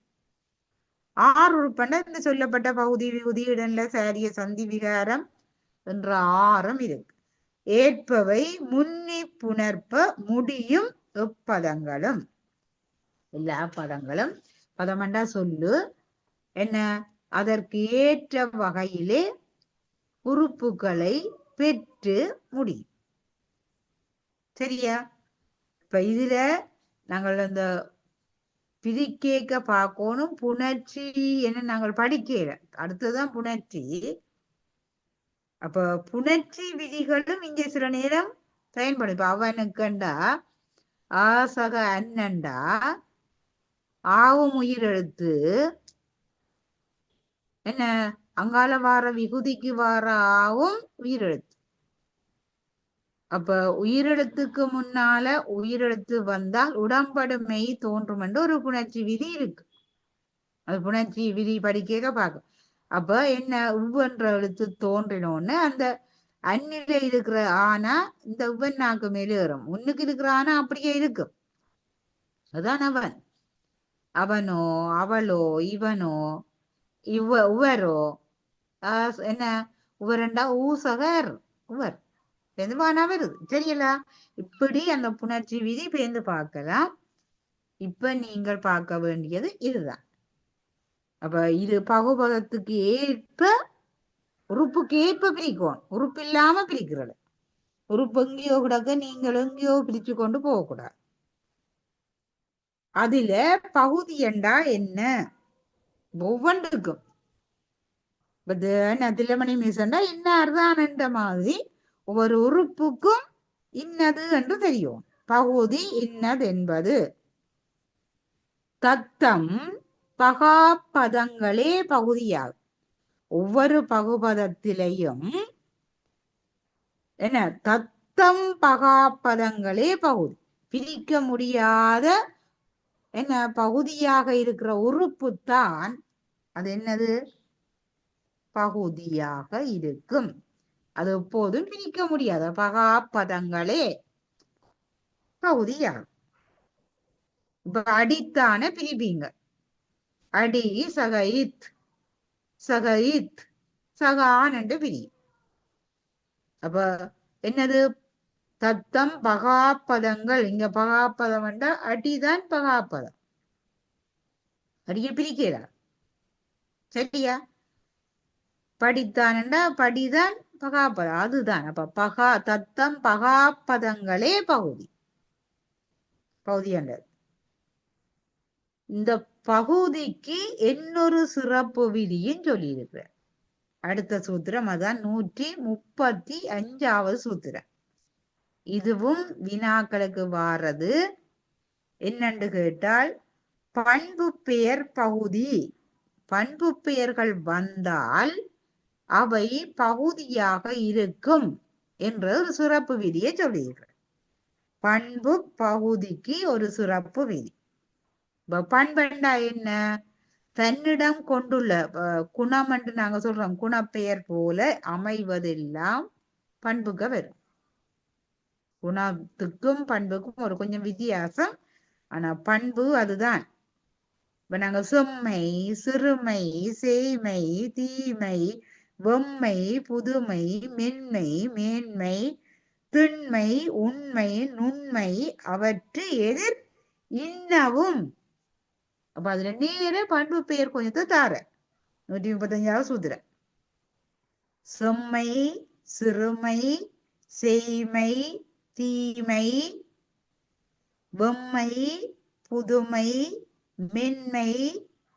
6 உறுப்புன்னா இந்த சொல்லப்பட்ட பகுதி விகுதி இடன்ல சாரிய சந்தி விகாரம் என்ற 6 இருக்கு. ஏற்பவை முன்னி புணர்ப்ப முடியும் எப்பதங்களும். எல்லா பதங்களும் பதமண்டா சொல்லு என்ன அதற்கு ஏற்ற வகையிலே உறுப்புகளை பெற்று முடியும். சரியா? இப்ப இதுல நாங்கள் அந்த பிரிக்கேக்க பார்க்கணும். புணர்ச்சி என்ன நாங்கள் படிக்கல, அடுத்ததுதான் புணர்ச்சி. அப்ப புணர்ச்சி விதிகளும் இங்க சில நேரம் பயன்படும். இப்ப அவனுக்குண்டா ஆசக அண்ணண்டா ஆவும் உயிரெழுத்து என்ன அங்கால வார விகுதிக்கு வார ஆவும் உயிரெழுத்து. அப்ப உயிரெழுத்துக்கு முன்னால உயிரெழுத்து வந்தால் உடம்படும் மெய் தோன்றும் என்று ஒரு புணர்ச்சி விதி இருக்கு. அது புணர்ச்சி விதி படிக்க பார்க்கும். அப்ப என்ன உவ்வென்ற எழுத்து தோன்றினோன்னு அந்த அந்நில இருக்கிற ஆனா இந்த உவன்னாக்கு மேலே ஏறும். முன்னுக்கு இருக்கிற ஆனா அப்படியே இருக்கும். அதான் அவன், அவனோ அவளோ இவனோ உவரோ என்ன உவரண்டா ஊசகர் உவர் பெரும்பானா வருது. சரிங்களா? இப்படி அந்த புணர்ச்சி விதி பேர்ந்து பார்க்கலாம். இப்ப நீங்கள் பார்க்க வேண்டியது இதுதான். அப்ப இது பகுபதத்துக்கு ஏற்ப உறுப்புக்கு ஏற்ப பிரிக்கும். உறுப்பு இல்லாம பிரிக்கிறது. உறுப்பு எங்கேயோ கிடக்க நீங்கள் எங்கேயோ பிரிச்சு கொண்டு போகக்கூடாது. அதுல பகுதி என்றா என்ன ஒவ்வொன்றுக்கும் திலமணி மிசண்டா இன்னார்தான் என்ற மாதிரி ஒவ்வொரு உறுப்புக்கும் இன்னது என்று தெரியும். பகுதி இன்னது என்பது தத்தம் பகாப்பதங்களே பகுதியாகும். ஒவ்வொரு பகுபதத்திலையும் என்ன தத்தம் பகாப்பதங்களே பகுதி. பிரிக்க முடியாத என்ன பகுதியாக இருக்கிற உறுப்பு தான் அது என்னது பகுதியாக இருக்கும். அது எப்போதும் பிரிக்க முடியாத பகாப்பதங்களே பகுதியாகும். இப்ப அடித்தான பிரிப்பீங்க. அடி சகைத் சகைத் சகான் என்று பிரியும். அப்ப என்னது தத்தம் பகாப்பதங்கள். இங்க பகாப்பதம் என்றா அடிதான் பகாப்பதம். அடிய பிரிக்கிறார். சரியா? படித்தான்டா படிதான் பகாப்பதம், அதுதான். அப்ப தத்தம் பகாப்பதங்களே பகுதி. பகுதி என்றது. இந்த பகுதிக்கு இன்னொரு சிறப்பு விதியும் சொல்லியிருக்கிற அடுத்த சூத்திரம். அதான் 135வது சூத்திரம். இதுவும் வினாக்களுக்கு வாரது. என்னன்னு கேட்டால் பண்பு பெயர் பகுதி. பண்பு பெயர்கள் வந்தால் அவை பகுதியாக இருக்கும் என்ற ஒரு சிறப்பு விதியை சொல்லியிருக்கிறார். பண்பு பகுதிக்கு ஒரு சிறப்பு விதி. பண்பண்டா என்ன தன்னிடம் கொண்டுள்ள குணம் என்று நாங்க சொல்றோம். குணப்பெயர் போல அமைவதெல்லாம் பண்புக்கு வரும். குணத்துக்கும் பண்புக்கும் ஒரு கொஞ்சம் வித்தியாசம். ஆனா பண்பு அதுதான். இப்ப நாங்க செம்மை சிறுமை சேய்மை தீமை வெம்மை புதுமை மென்மை மேன்மை திண்மை உண்மை நுண்மை அவற்று எதிர் இன்னவும். அப்ப அதுல நேர பண்பு பெயர் கொஞ்சத்தை தார 135வது சூத்திரம். செம்மை சிறுமை சேய்மை தீமை வெம்மை புதுமை மென்மை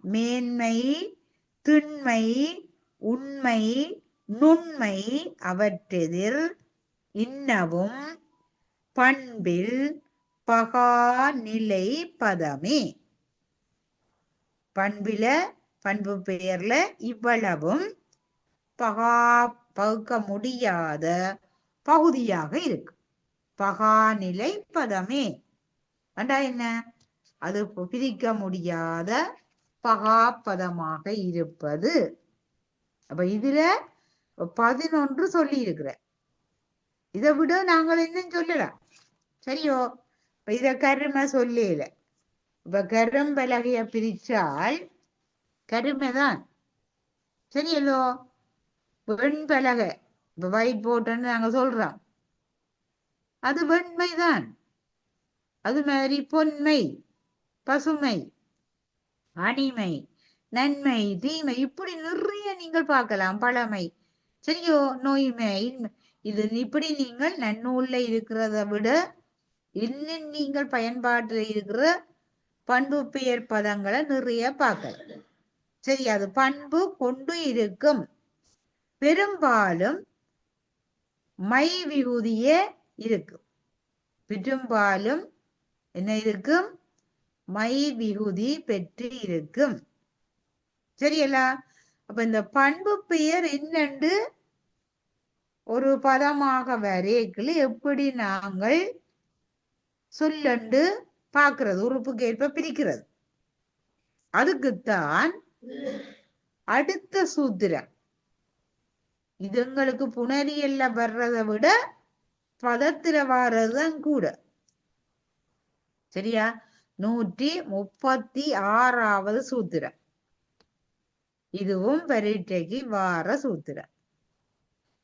மேன்மை திண்மை உண்மை நுண்மை அவற்றெதிர் இன்னவும் பண்பில் பகாநிலை பதமே. பண்பில பண்பு பெயர்ல இவ்வளவும் பகுக்க முடியாத பகுதியாக இருக்கு. பகாநிலை பதமே அண்டா என்ன? அது பிரிக்க முடியாத பகாப்பதமாக இருப்பது. அப்ப இதுல 11 சொல்லி இருக்கிற. இதை விட நாங்கள் இன்னும் சொல்லலாம். சரியோ? இப்ப இத கருமை சொல்லல. இப்ப கரும்பலகைய பிரிச்சால் கருமைதான். சரியல்லோ? வெண்பலகை இப்ப ஒயிட் போர்டுன்னு நாங்க சொல்றோம், அது வெண்மைதான். அது மாதிரி பொன்மை, பசுமை, அணிமை, நன்மை, தீமை, இப்படி நிறைய நீங்கள் பார்க்கலாம். பழமை, சரியோ? நோய்மை, இது இப்படி நீங்கள் நன்னூல்ல இருக்கிறத விட இன்னும் நீங்கள் பயன்பாட்டில் இருக்கிற பண்பு பெயர் பதங்களை நிறைய பார்க்கலாம். சரி, அது பண்பு கொண்டு இருக்கும். பெரும்பாலும் மை விகுதியே இருக்கும். பெரும்பாலும் என்ன இருக்கும்? மை விகுதி பெற்று இருக்கும். சரியல்லா? அப்ப இந்த பண்பு பெயர் என்னண்டு ஒரு பதமாக வரைக்குள்ள எப்படி நாங்கள் சொல்லண்டு பார்க்கிறது, உறுப்புக்கு ஏற்ப பிரிக்கிறது. அதுக்குத்தான் அடுத்த சூத்திரம். இது எங்களுக்கு புணரியல்ல வர்றதை விட பதத்தில வர்றதுதான் கூட. சரியா? 136வது சூத்திரம். இதுவும் பரீட்சைக்கு வார சூத்திரம்.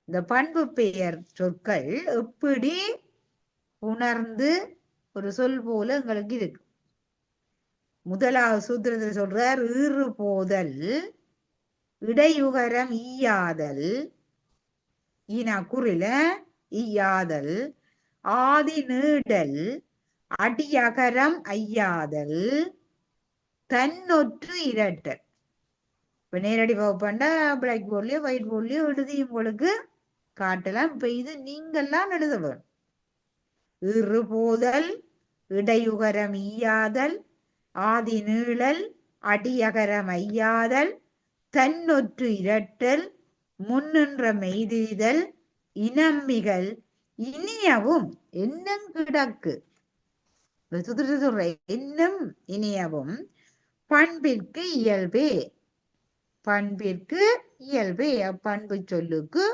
இந்த பண்பு பெயர் சொற்கள் எப்படி உணர்ந்து ஒரு சொல் போல எங்களுக்கு இருக்கு. முதலாவது சூத்திரத்தில் சொல்றார், ஈறு போதல், இடையுகரம் ஈயாதல், ஈனா குறில ஈயாதல், ஆதி நீடல், அடியகரம் ஐயாதல், தன்னொற்று இரட்டல். இப்ப நேரடி வகுப்பாண்டா பிளாக் போர்ட்லயோ ஒயிட் போர்ட்லயோ எழுதி உங்களுக்கு காட்டலாம். இப்ப இது நீங்கள்லாம் எழுத வேணும். இரு போதல், இடையுகரம் ஈயாதல், ஆதி நீழல், அடியகரம் ஐயாதல், தன்னொற்று இரட்டல், முன்னின்ற மெய்திரிதல், இனம்பிகள் இனியவும் என்னும் கிடக்கு. சொல்ற என்னும் இனியவும் பண்பிற்கு இயல்பே. பண்பிற்கு இயல்பே. அப்பண்பு சொல்லுக்கு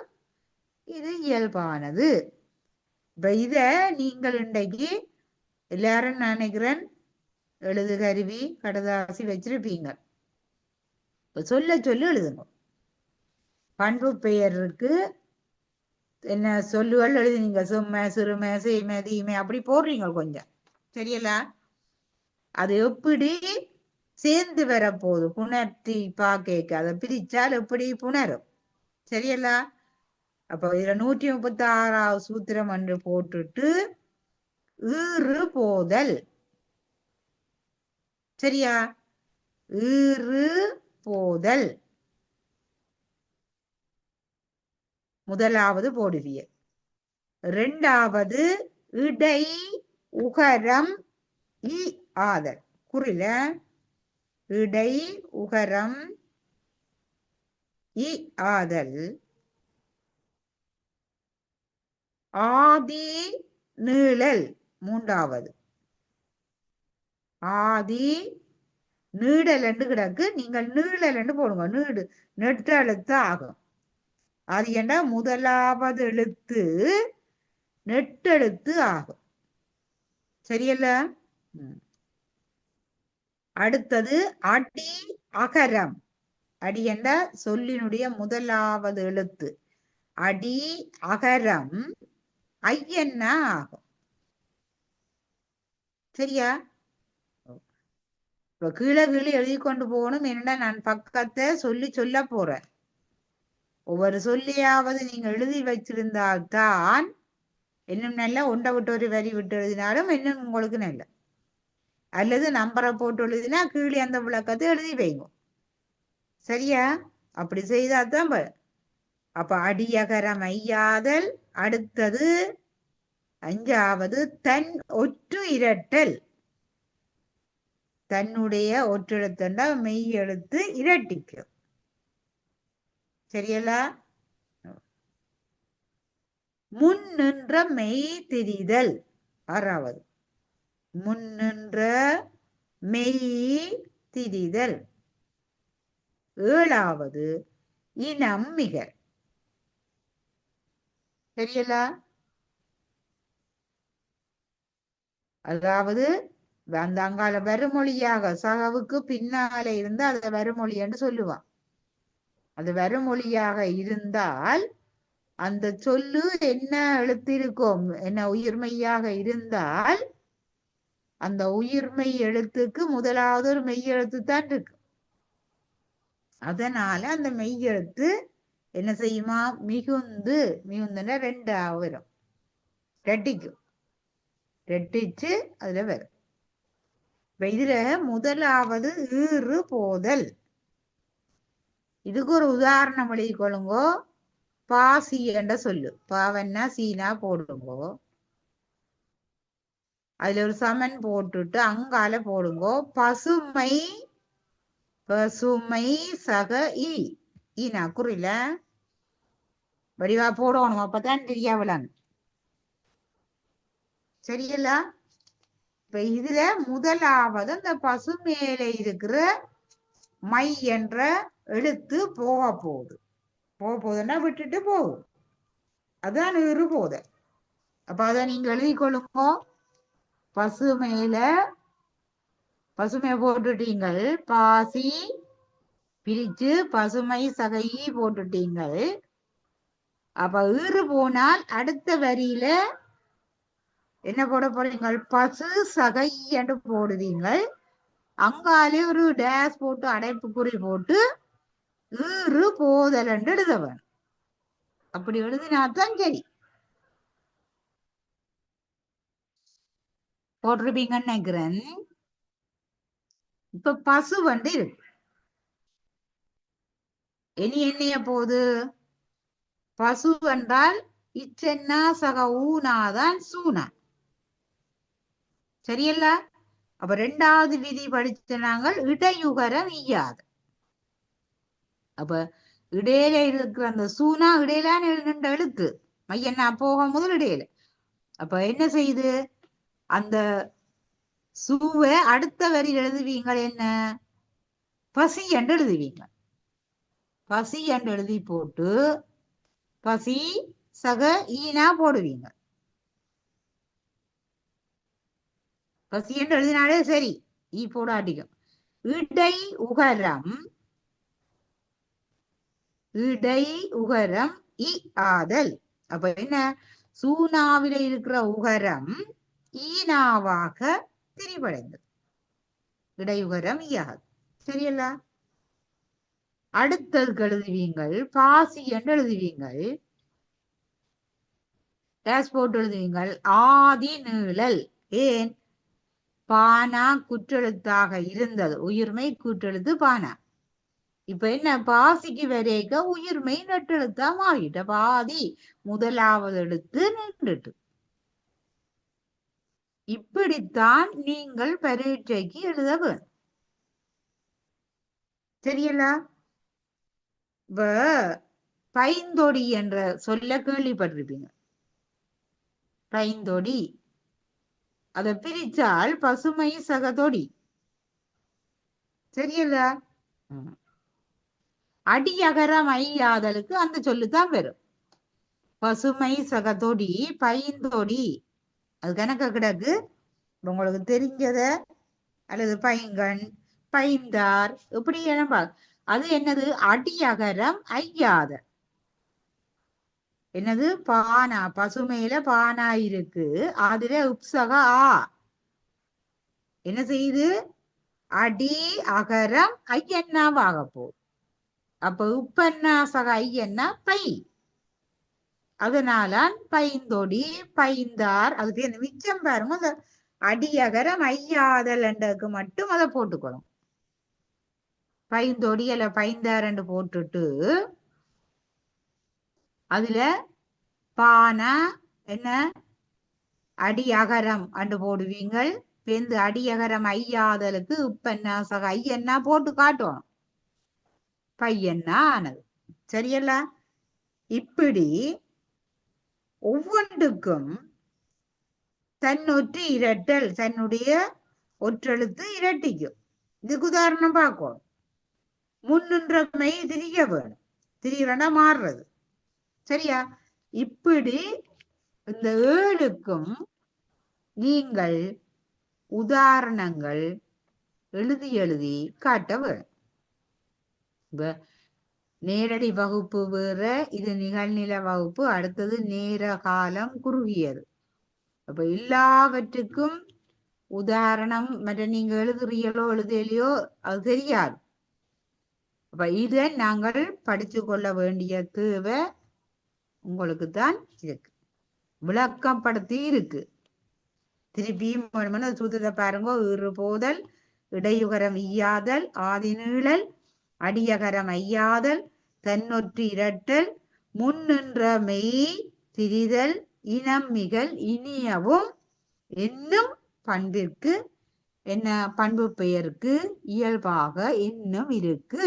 இது இயல்பானது. இப்ப இத நீங்கள் இன்றைக்கு எல்லாரும் நினைக்கிறேன் எழுது கருவி கடதாசி வச்சிருப்பீங்க. சொல்ல சொல்லி எழுதுங்க. பண்பு பெயருக்கு என்ன சொல்லுகள் எழுதுனீங்க. சும்மை, சிறுமை, செய்மை, தீமை அப்படி போடுறீங்க கொஞ்சம். சரியல? அது எப்படி சேர்ந்து வரப்போகுது புணர்த்தி பார்க்க, அதை பிரிச்சால் எப்படி புணரும். சரியல்ல? அப்ப இதுல 136வது சூத்திரம் என்று போட்டுட்டு ஈறு போதல். சரியா? ஈறு போதல் முதலாவது போடுவிய. இரண்டாவது இடை உகரம் இ ஆதல். குறில இடை உகரம் இ ஆதல். ஆதி நீழல் மூன்றாவது. ஆதி நீடல் என்று கிடக்கு. நீங்கள் நீழல் என்று போடுங்க. நீடு நெட்டெழுத்து ஆகும். அது என்ன? முதலாவது எழுத்து நெட்டெழுத்து ஆகும். சரியல்ல? அடுத்தது அடி அகரம். அடி என்ற சொல்லினுடைய முதலாவது எழுத்து அடி அகரம் ஐயன்னா ஆகும். சரியா? இப்ப கீழே கீழே எழுதி கொண்டு போகணும். என்னடா நான் பக்கத்தை சொல்லி சொல்ல போறேன். ஒவ்வொரு சொல்லியாவது நீங்க எழுதி வச்சிருந்தால்தான் இன்னும் நல்ல ஒன்றை விட்டு ஒரு வரி விட்டு எழுதினாலும் இன்னும் உங்களுக்கு நல்ல. அல்லது நம்பரை போட்டு எழுதினா கீழே அந்த விளக்கத்தை எழுதி வைங்க. சரியா? அப்படி செய்தாதான். அப்ப அடியகரம் ஐயாதல். அடுத்தது அஞ்சாவது தன் ஒற்று இரட்டல். தன்னுடைய ஒற்றெழுத்துண்டா மெய் எழுத்து இரட்டிக்கும். சரியல்லா? முன் நின்ற மெய் திரிதல். ஆறாவது முன் நின்ற மெய் திரிதல். ஏழாவது இனம் மிகர். சரியல்லா? அதாவது அந்த அங்கால வருமொழியாக சகவுக்கு பின்னால இருந்து அதை வருமொழி என்று சொல்லுவான். அது வருமொழியாக இருந்தால் அந்த சொல்லு என்ன எழுத்திருக்கும், என்ன உயிர்மெய்யாக இருந்தால் அந்த உயிர்மெய் எழுத்துக்கு முதலாவது ஒரு மெய் எழுத்து தான் இருக்கு. அதனால அந்த மெய் எழுத்து என்ன செய்யுமா, மிகுந்து. மிகுந்துன்னா ரெண்டாவது வரும், ரெட்டிக்கும். ரெட்டிச்சு அதுல வரும். இதுல முதலாவது ஈறு போதல். இதுக்கு ஒரு உதாரணம் எழுதி கொள்ளுங்கோ. பாசி என்ற சொல்லு, பாவன்னா சீனா போடுங்கோ. அதுல ஒரு சமன் போட்டுட்டு அங்கால போடுங்கோ. பசுமை, பசுமை சக ஈனா குறில வடிவா போடணும், அப்பதான் தெரியாவலாங்க. சரியல்ல? இப்ப இதுல முதலாவது அந்த பசுமையில இருக்கிற மை என்ற எழுத்து போக போகுதுன்னா விட்டுட்டு போகுது. அதான் இரு போத. அப்ப அதை நீங்க எழுதி கொள்ளுங்க. பசுமையில பசுமையை போட்டுட்டீங்கள், பாசி பிரிச்சு பசுமை சகை போட்டுட்டீங்கள். அப்ப ஈறு போனால் அடுத்த வரியில என்ன போட போறீங்கள், பசு சகை என்று போடுவீங்கள். அங்காலே ஒரு டேஸ் போட்டு அடைப்பு குறி போட்டு ஈறு போதல் என்று எழுதவன். அப்படி எழுதினாத்தான் சரி. போட்டிருப்பீங்கன்னு நினைக்கிறேன். இப்ப பசு வந்து இருக்கு. இனி என்னைய போகுது, பசு என்றால் இச்சென்னா சக ஊனாதான் சூனா. சரியல்ல? அப்ப ரெண்டாவது விதி படிச்ச நாங்கள் இடையுகரம் ஈயாது. அப்ப இடையில இருக்கிற அந்த சூனா இடையிலான நின்ற எழுத்து மையன்னா போகும் முதல் இடையில. அப்ப என்ன செய்யுது, அந்த சூவை அடுத்த வரியில் எழுதுவீங்க என்ன, பசி என்று எழுதுவீங்க. பசி என்று எழுதி போட்டு பசி சக ஈனா போடுவீங்க. பசி என்று எழுதினாலே சரி, ஈ போடாட்டிக்கும். இடை உகரம், இடை உகரம் இ ஆதல். அப்ப என்ன, சூனாவில இருக்கிற உகரம் ஈனாவாக திரிவடைந்தது. இடையுகரம் ஈயாது. சரியல்ல? அடுத்ததுக்கு எழுதுவீங்கள் பாசி என்று எழுதுவீங்கள், டேஸ் போட்டு எழுதுவீங்கள் ஆதி நீளல். ஏன், பானா குற்றெழுத்தாக இருந்தது, உயிர்மை குற்றெழுத்து பானா. இப்ப என்ன, பாசிக்கு வரைக்க உயிர்மை நெட்டெழுத்தா மாறிட்ட. பாதி முதலாவது எழுத்து நின்றுட்டு. இப்படித்தான் நீங்கள் பரீட்சைக்கு எழுத வேண்டும். சரியல்ல? பைந்தொடி என்ற சொல்ல கேள்விப்பட்டிருப்பீங்க. பைந்தொடி, அதை பிரிச்சால் பசுமை சகதொடி. சரியல்ல? அடியகரம் ஐயாதலுக்கு அந்த சொல்லுதான் வரும். பசுமை சகதொடி, பைந்தொடி. அது கணக்க கிடக்கு. உங்களுக்கு தெரிஞ்சத அல்லது பைங்கண், பைந்தார் இப்படி என்ன, அது என்னது, அடியகரம் ஐயாத. என்னது, பானா, பசுமையில பானா இருக்கு, அதுல உப்சக ஆ என்ன செய்யுது, அடி அகரம் ஐயன்னாவாக போகுது. அப்ப உப்பன்னா சக ஐயன்னா பை. அதனால பைந்தொடி, பைந்தார். அதுக்கு என்ன மிச்சம் பாருங்க, அந்த அடியகரம் ஐயாதல் என்றதுக்கு மட்டும் அதை போட்டுக்கணும். பைந்தொடி அல்ல பைந்தார் என்று போட்டுட்டு அதுல பானா என்ன அடியகரம் அண்டு போடுவீங்கள். இந்த அடியகரம் ஐயாதலுக்கு இப்பன்னா சக ஐயன்னா போட்டு காட்டணும். பையன்னா ஆனது. சரியல்ல? இப்படி ஒவ்வொன்றுக்கும் தன்னொற்று இரட்டல், தன்னுடைய ஒற்றெழுத்து இரட்டிக்கும். இதுக்கு உதாரணம் பார்க்கணும். முன்னின்ற மெய் திரிய வேணும். திரியனா மாறுறது. சரியா? இப்படி இந்த 7க்கும் நீங்கள் உதாரணங்கள் எழுதி எழுதி காட்ட வேணும். நேரடி வகுப்பு வேற, இது நிகழ்நில வகுப்பு. அடுத்தது நேர காலம் குறுகியது. அப்ப எல்லாவற்றுக்கும் உதாரணம் மற்ற நீங்க எழுதுறீங்களோ எழுதலையோ அது தெரியாது. அப்ப இதை நாங்கள் படிச்சு கொள்ள வேண்டிய தேவை உங்களுக்கு தான் இருக்கு. விளக்கப்படுத்தி இருக்கு. திருப்பியும் சூத்திரத்தை பாருங்க. போதல், இடையுகரம் ஈயாதல், ஆதி நீழல், அடியகரம் ஐயாதல், தன்னொற்று இரட்டல், முன்னின்ற மெய் திரிதல், இனம் மிகல் இனியவும் என்னும் பண்பிற்கு என்ன பண்பு பெயருக்கு இயல்பாக இன்னும் இருக்கு.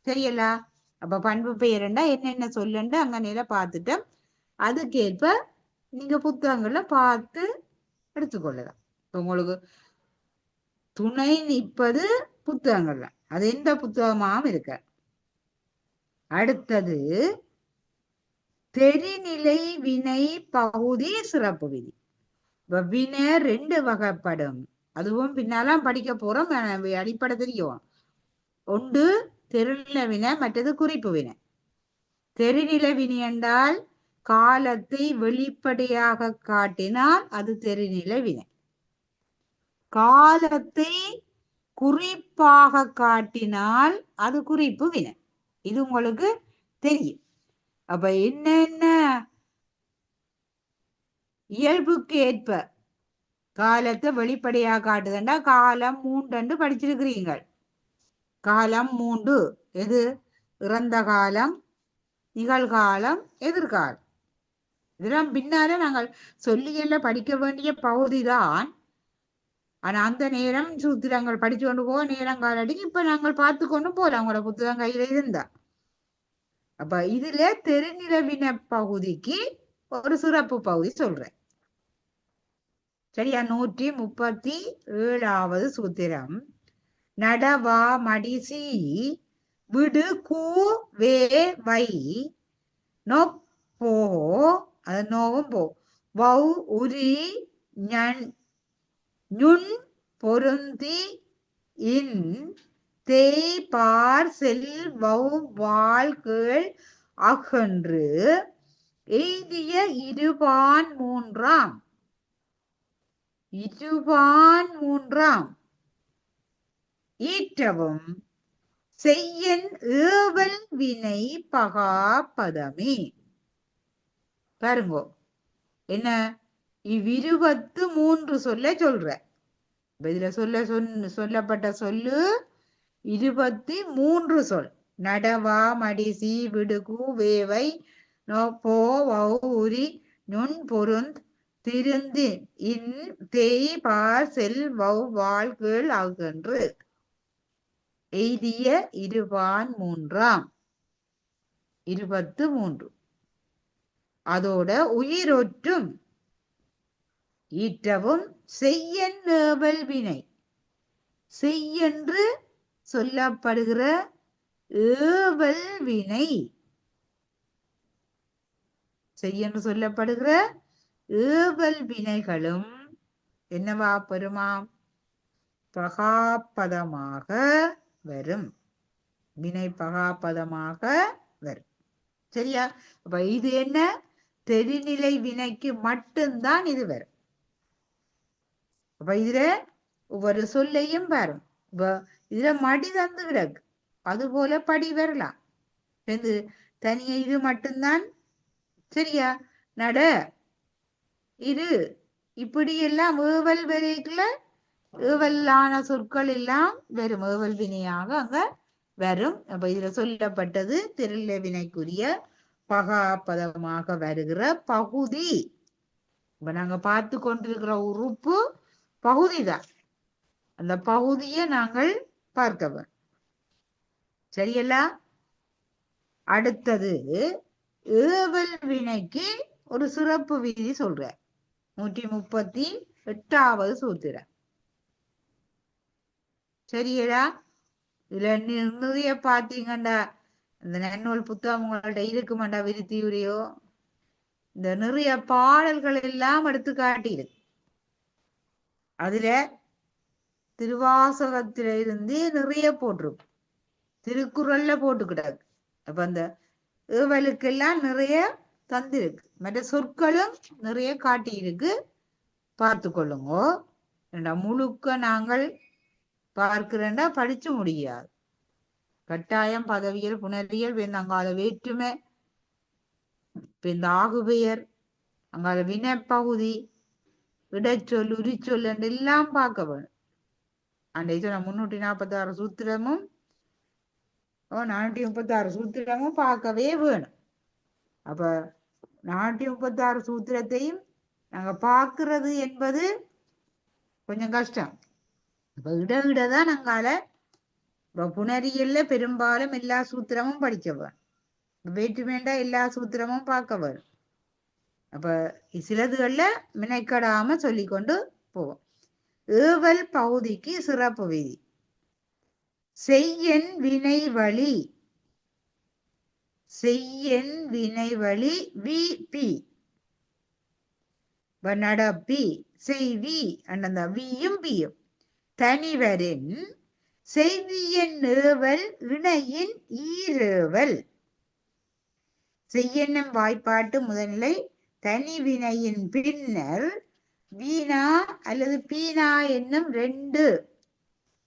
சரியல்ல? அப்ப பண்பு பெயர்ண்டா என்னென்ன சொல்லுண்டு அங்க நில பார்த்துட்டோம். அதுக்கேற்ப நீங்க புத்தகங்கள்ல பார்த்து எடுத்துக்கொள்ளலாம். உங்களுக்கு துணை நிற்பது புத்தகங்கள்ல, அது எந்த புத்தகமாகவும் இருக்க. அடுத்தது தெரிநிலை வினை பகுதி சிறப்பு விதி. வினை 2 வகைப்படும். அதுவும் பின்னாலாம் படிக்க போறோம். அடிப்படை தெரியும். ஒன்று தெரிநிலை வினை, மற்றது குறிப்பு வினை. தெரிநிலை வினை என்றால் காலத்தை வெளிப்படையாக காட்டினால் அது தெரிநிலை வினை. காலத்தை குறிப்பாக காட்டினால் அது குறிப்பு வினை. இது உங்களுக்கு தெரியும். அப்ப என்னென்ன இயல்புக்கு ஏற்ப காலத்தை வெளிப்படையாக காட்டுதுண்டா காலம் 3 படிச்சிருக்கிறீங்க. காலம் 3 எது? இறந்த காலம், நிகழ்காலம், எதிர்காலம். இதெல்லாம் பின்னால நாங்கள் சொல்லியல்ல படிக்க வேண்டிய பகுதிதான். ஆனா அந்த நேரம் சூத்திரங்கள் படிச்சு கொண்டு போக நேரம் காலடி இப்ப நாங்கள் பார்த்து கொண்டு போறோம் உங்களோட புத்தகம் கையில இருந்தா. அப்ப இதுல தெரிநிலவின பகுதிக்கு ஒரு சிறப்பு பகுதி சொல்றேன். சரியா? 137வது சூத்திரம். நடவா மடிசி விடு கூ வே வை நொப்போ, அது நோவும் போ, வௌ உரி நுண் பொருந்தி இன் தேய் பார் செல் வௌ வாழ் கீழ் அகன்று எய்திய இருபான் மூன்றாம் ஈற்றவும் செய்யன் ஏவல் வினை பகா பதமே. பாருங்கோ என்ன இவ்விருபத்து 3 சொல்ல சொல்ற. இதுல சொல்லப்பட்ட சொல்லு 23 சொல். நடவா மடிசி விடுகு வேவை நோப்போ வௌரி நுண் பொருந்த் திருந்தி இன் தேய் பார் செல் வௌ வாழ் கீழ் அகன்று எய்திய இருபான் மூன்றாம் 23. அதோட உயிரொற்றும் ஈற்றவும் செய்யன் ஏவல் வினை. செய்யென்று சொல்லப்படுகிற ஏவல் வினை, செய்யென்று சொல்லப்படுகிற ஏவல் வினைகளும் என்னவா பெறுமாம்? பகாப்பதமாக வரும். வினை பகாப்பதமாக வரும். சரியா? அப்ப இது என்ன? தெரிநிலை வினைக்கு மட்டும்தான் இது வரும். அப்ப இதுல ஒவ்வொரு சொல்லையும் வரும். இதுல மடி தந்து கிடக்கு, அது போல படி வரலாம். தனியா இது மட்டும்தான். சரியா? நட இரு இப்படி எல்லாம் ஏவல் வரைக்குள்ள ஏவலான சொற்கள் எல்லாம் வரும். ஏவல் வினையாக அங்க வரும். அப்ப இதுல சொல்லப்பட்டது தெரிநிலை வினைக்குரிய பகாப்பதமாக வருகிற பகுதி இப்ப நாங்க பார்த்து கொண்டிருக்கிற உறுப்பு பகுதி தான். அந்த பகுதியை நாங்கள் பார்க்க வேண்டும். சரியல்லா? அடுத்தது ஏவல் வினைக்கு ஒரு சிறப்பு விதி சொல்ற 138வது சூத்திரம். சரியடா? இதுல நிறைய பாத்தீங்கண்டா, இந்த நன்னூல் புத்தகம் உங்கள்ட்ட இருக்குமாண்டா, விருத்தியுரையோ, இந்த நிறைய பாடல்கள் எல்லாம் எடுத்து காட்டியிருக்கு. அதுல திருவாசகத்தில இருந்து நிறைய போட்டிருக்கு, திருக்குறள்ல போட்டுக்கிட்டாரு. அப்ப அந்த ஏவலுக்கெல்லாம் நிறைய தந்திருக்கு, மற்ற சொற்களும் நிறைய காட்டியிருக்கு. பார்த்து கொள்ளுங்கோ. முழுக்க நாங்கள் பார்க்கிறேன்டா படிச்சு முடியாது. கட்டாயம் பதவியல், புணரியல், அங்கால வேற்றுமை, இந்த ஆகுபெயர், அங்கால வினைப்பகுதி, இடைச்சொல், உரிச்சொல் எல்லாம் பார்க்க வேணும். அன்றைய 346 சூத்திரமும் 436 சூத்திரமும் பார்க்கவே வேணும். அப்ப 436 சூத்திரத்தையும் நாங்க பார்க்கிறது என்பது கொஞ்சம் கஷ்டம். இப்ப இடதான் நாங்கால புணரியல்ல பெரும்பாலும் எல்லா சூத்திரமும் படிக்க வேணும். வேற்றுமேண்டா எல்லா சூத்திரமும் பார்க்க வேணும். அப்ப சிலதுகள்ல மினைக்கடாம சொல்லிக்கொண்டு போவோம். ஏவல் பகுதிக்கு சிறப்பு விதி. செய்யன் வினை வழி, செய்யன் வினை வழி வி பி நடப்பி செய்வி அந்த வியும் பியும் தனிவரின் செய்வியன் ஏவல் இணையின் ஈரேவல். செய்யன்னும் வாய்ப்பாட்டு முதல்நிலை தனி வினையின் பின்னர் வீணா அல்லது பீனா என்னும் 2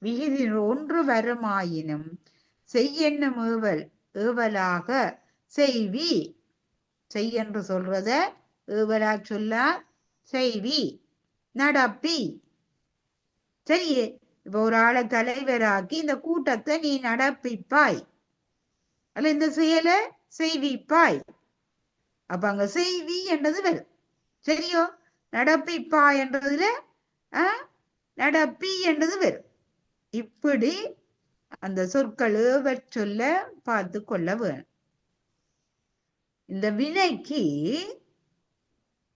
விகுதி ஒன்று வருமாயினும் செய்யன்னும் ஏவல் ஏவலாக செய்வி, செய்யென்று சொல்றத ஏவலா சொல்லா செய்வி நடப்பி. சரியே? இப்ப ஒரு ஆளை தலைவராக்கி இந்த கூட்டத்தை நீ நடப்பிப்பாய், அல்ல இந்த செயலை செய்விப்பாய். அப்ப அங்க செய்வி என்றது வரும். சரியோ? நடப்பிப்பாய் என்றதுல நடப்பி என்றது வரும். இப்படி அந்த சொற்கள் ஏவற் சொல்ல பார்த்து கொள்ள வேணும். இந்த வினைக்கு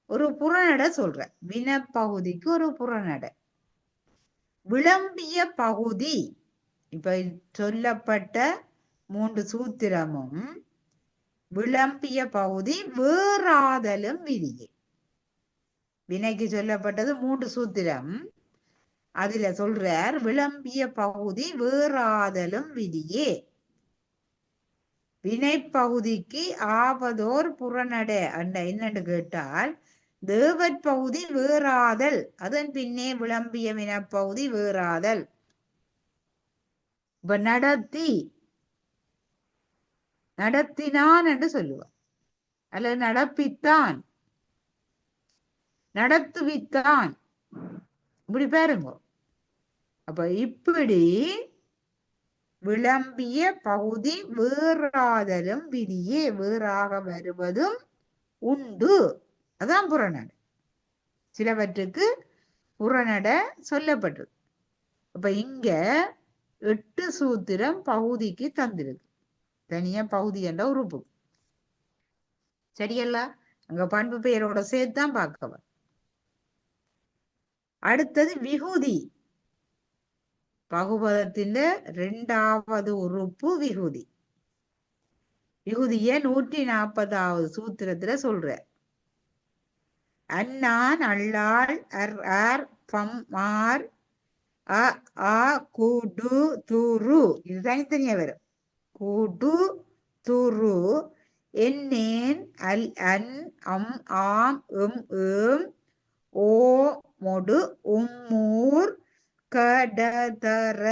ஒரு புறநடை சொல்ற, வினைப்பகுதிக்கு ஒரு புறநடை. விளம்பிய பகுதி, இப்ப சொல்லப்பட்ட 3 சூத்திரமும் விளம்பிய பகுதி வேறாதலும் விதியே. வினைக்கு சொல்லப்பட்டது 3 சூத்திரம், அதுல சொல்றார் விளம்பிய பகுதி வேறாதலும் விதியே. வினைப்பகுதிக்கு ஆவதோர் புறநடை என்னன்னு கேட்டால் தேவற்பகுதி வேறாதல், அதன் பின்னே விளம்பிய வினைப்பகுதி வேறாதல். இப்ப நடத்தி நடத்தினான் என்று சொல்லுவான், அல்லது நடப்பித்தான், நடத்துவித்தான், இப்படி பாருங்க. அப்ப இப்படி விளம்பிய பகுதி வேறாதலும் விதியே, வேறாக வருவதும் உண்டு. அதான் புறநடை. சிலவற்றுக்கு புறநடை சொல்லப்பட்டது. அப்ப இங்க 8 சூத்திரம் பகுதிக்கு தந்திருக்கு, தனியா பகுதி என்ற உறுப்பு. சரியல்ல? அங்க பண்பு பெயரோட சேர்த்தான் பார்க்கவா. அடுத்தது விகுதி. பகுபதத்தின் 2வது உறுப்பு விகுதி. விகுதிய 140வது சூத்திரத்துல சொல்ற. அன்னான் அள்ளாள் அர் ஆர் பம் மார் அ ஆ கூடு தூரு, இது தனித்தனியா வரும். கூடு தூரு என்னேன் அல் அன் அம் ஆம் எம் ஏம் ஓ மொடு உம்மூர் கடதர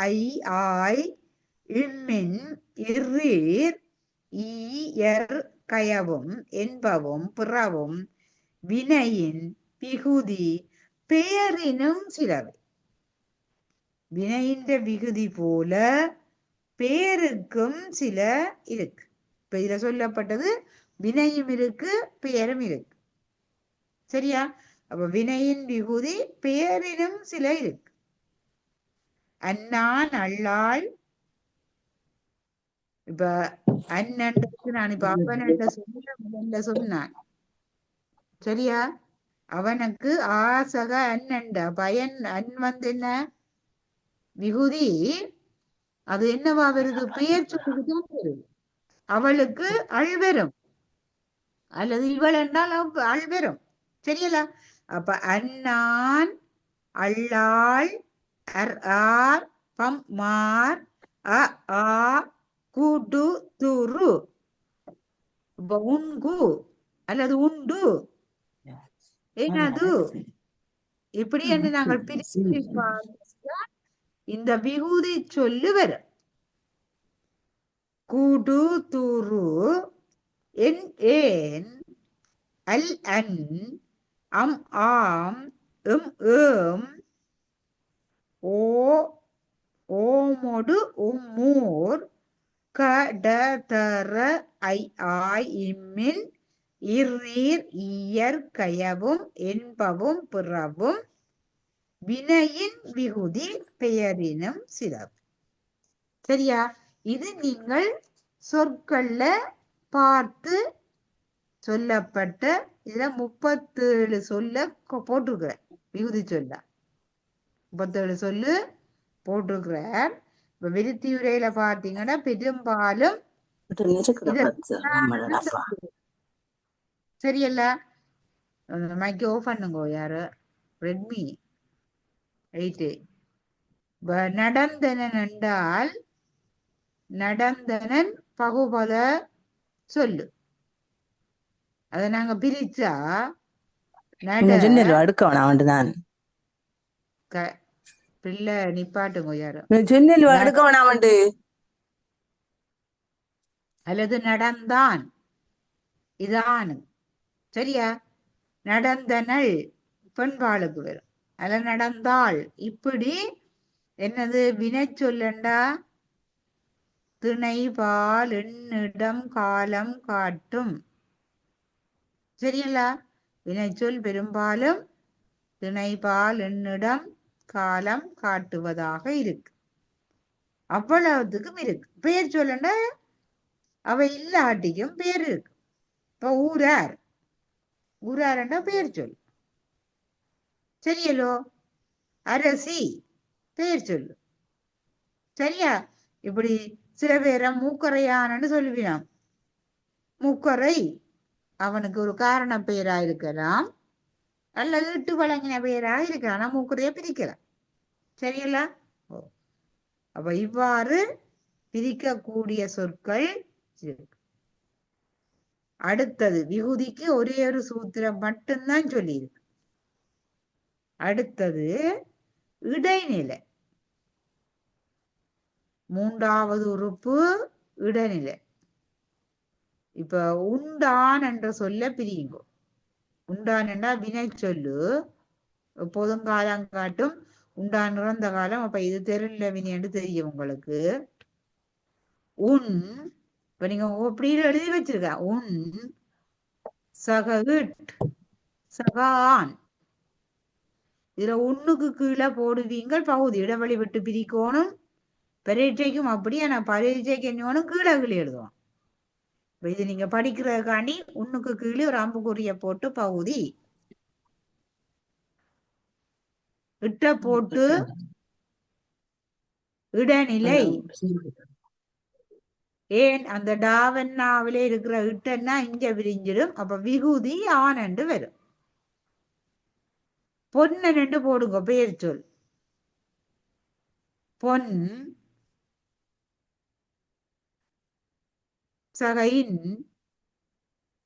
ஐ ஆய் இம்மின் இறீர் ஈயர் கயவும் என்பவும் பிறவும் வினையின் விகுதி பெயரினும் சிலவை. வினையின் விகுதி போல பெயருக்கும் சில இருக்கு. இப்ப இதுல சொல்லப்பட்டது வினையும் இருக்கு பெயரும் இருக்கு. சரியா? அப்ப வினையின் விகுதி பெயரினும் சில இருக்கு. அன்னான் அள்ளாள். இப்ப அண்ணன்றது நான் இப்ப அவன் முதல்ல சொன்னான். சரியா? அவனுக்கு ஆசக அண்ணண்ட பயன் அன் என்ன விகுதி. அது என்னவா வருது? பெயர் சொல்லுதான் வருது. அவளுக்கு அழ்வரும் அல்லது இவள் என்றால் அழ்வரும். சரியா? அப்ப அன்னான் அள்ளாள் ஆர் பம் மார் அ ஆ கூடு துரு. உண்கு அல்லது உண்டு என்னது இப்படி என்று நாங்கள் பிரித்து பார்த்தால் இந்த விகுதி சொல்லு வரும். கூடு துரு என் ஏன் அல் அன் அம் ஆம் ஏம் ஓ ஓமொடு உம்மூர் கடதர ஐ ஆய் இம்மின் இறீர் ஈயர் கயவும் என்பவும் பிறவும் வினையின் விகுதி பெயரினும் சிறப்பு. சரியா? இது நீங்கள் சொற்கள்ல பார்த்து சொல்லப்பட்ட இதுல 37 சொல்ல போட்டிருக்கிறார். விகுதி சொல்ல 37 சொல்லு போட்டிருக்கிறார். இப்ப விருத்தியுரையில பாத்தீங்கன்னா பெரும்பாலும் சரியல்ல. மைக் ஆஃப் பண்ணுங்க யாரு. ரெட்மி 8. நடந்தனன் என்றால் நடந்தனன் பகுபத சொல்லு. அத நாங்க பிரிச்சா பிள்ளை நிப்பாட்டுங்க யாரு அல்லது நடந்தான் இதானு. சரியா? நடந்தனள் பெண்பாளுக்கு வரும். அல்ல நடந்தாள். இப்படி என்னது வினை சொல்லண்டா திணை பால் எண்ணிடம் காலம் காட்டும். சரியல்ல? வினைச்சொல் பெரும்பாலும் திணைபால் எண்ணிடம் காலம் காட்டுவதாக இருக்கு. அவ்வளவுக்கும் இருக்கு. பெயர் சொல்லண்டா அவை இல்லாட்டிக்கும் பேர் இருக்கு. இப்ப ஊரார் ஊரார்ண்டா பெயர் சொல். சரியலோ? அரசி பெயர் சொல்லு. சரியா? இப்படி சில பேரை மூக்கரையானன்னு சொல்லுவினான். மூக்கரை அவனுக்கு ஒரு காரண பெயரா இருக்கலாம் அல்லது இட்டு வழங்கின பெயராக இருக்கலாம். ஆனா மூக்கரைய பிரிக்கலாம். சரியல்ல? அப்ப இவ்வாறு பிரிக்கக்கூடிய சொற்கள் இருக்கு. அடுத்தது விகுதிக்கு ஒரே ஒரு சூத்திரம் மட்டும்தான் சொல்லியிருக்கு. அடுத்தது இடைநிலை. மூன்றாவது உறுப்பு இடைநிலை. இப்ப உண்டான் என்ற சொல்ல பிரியுங்கோ. உண்டான் என்றா வினை சொல்லு. எப்போதும் காலம் காட்டும். உண்டான் இறந்த காலம். அப்ப இது தெருநிலை வினை என்று தெரியும் உங்களுக்கு. உன் இப்ப நீங்க இப்படி எழுதி வச்சிருக்க. உன் சகவிட் சகான். இதுல ஒண்ணுக்கு கீழே போடுவீங்க பகுதி இடைவெளி விட்டு பிரிக்கணும். பரீட்சைக்கும் அப்படி. ஆனா பரீட்சைக்கு என்ன கீழே கீழே எழுதுவோம். இது நீங்க படிக்கிறதுக்காண்டி ஒண்ணுக்கு கீழே ஒரு அம்புக்குறிய போட்டு பகுதி இட்ட போட்டு இடைநிலை. ஏன் அந்த டாவன்னாவிலே இருக்கிற இட்டன்னா இங்க விரிஞ்சிடும். அப்ப விகுதி ஆனண்டு வரும். பொன்னண்டு போடுங்க பெயர் சொல். பொன் சகையின்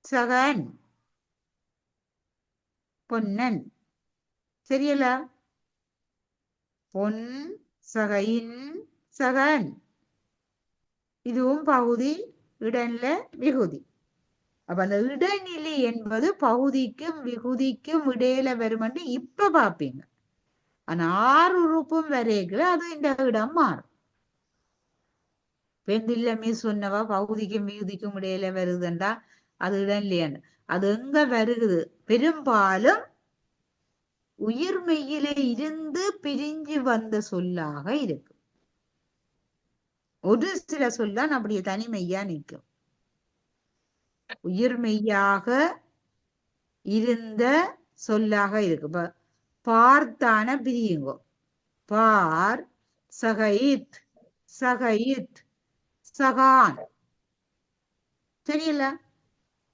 சகன் பொன்னன். சரியல? பொன் சகையின் சகன். இதுவும் பகுதி இடன்ல விகுதி. அப்ப அந்த இடைநிலை என்பது பகுதிக்கும் விகுதிக்கும் இடையில வரும் என்று இப்ப பாப்பீங்க. ஆனா 6 உறுப்பும் வரைக்கும் அது இந்த இடம் மாறும். பெந்தில்லமே சொன்னவா பகுதிக்கும் விகுதிக்கும் இடையில வருதுண்டா அது இடம் இல்லையான்னு. அது எங்க வருகுது? பெரும்பாலும் உயிர்மெய்யில இருந்து பிரிஞ்சு வந்த சொல்லாக இருக்கு. ஒரு சில சொல்லான் அப்படியே தனிமையா நிற்கும். உயிர்மெய்யாக இருந்த சொல்லாக இருக்கு. பார்த்தான பிரியுங்கோ. பார், சகைத், சகைத், சகான். சரியில்ல?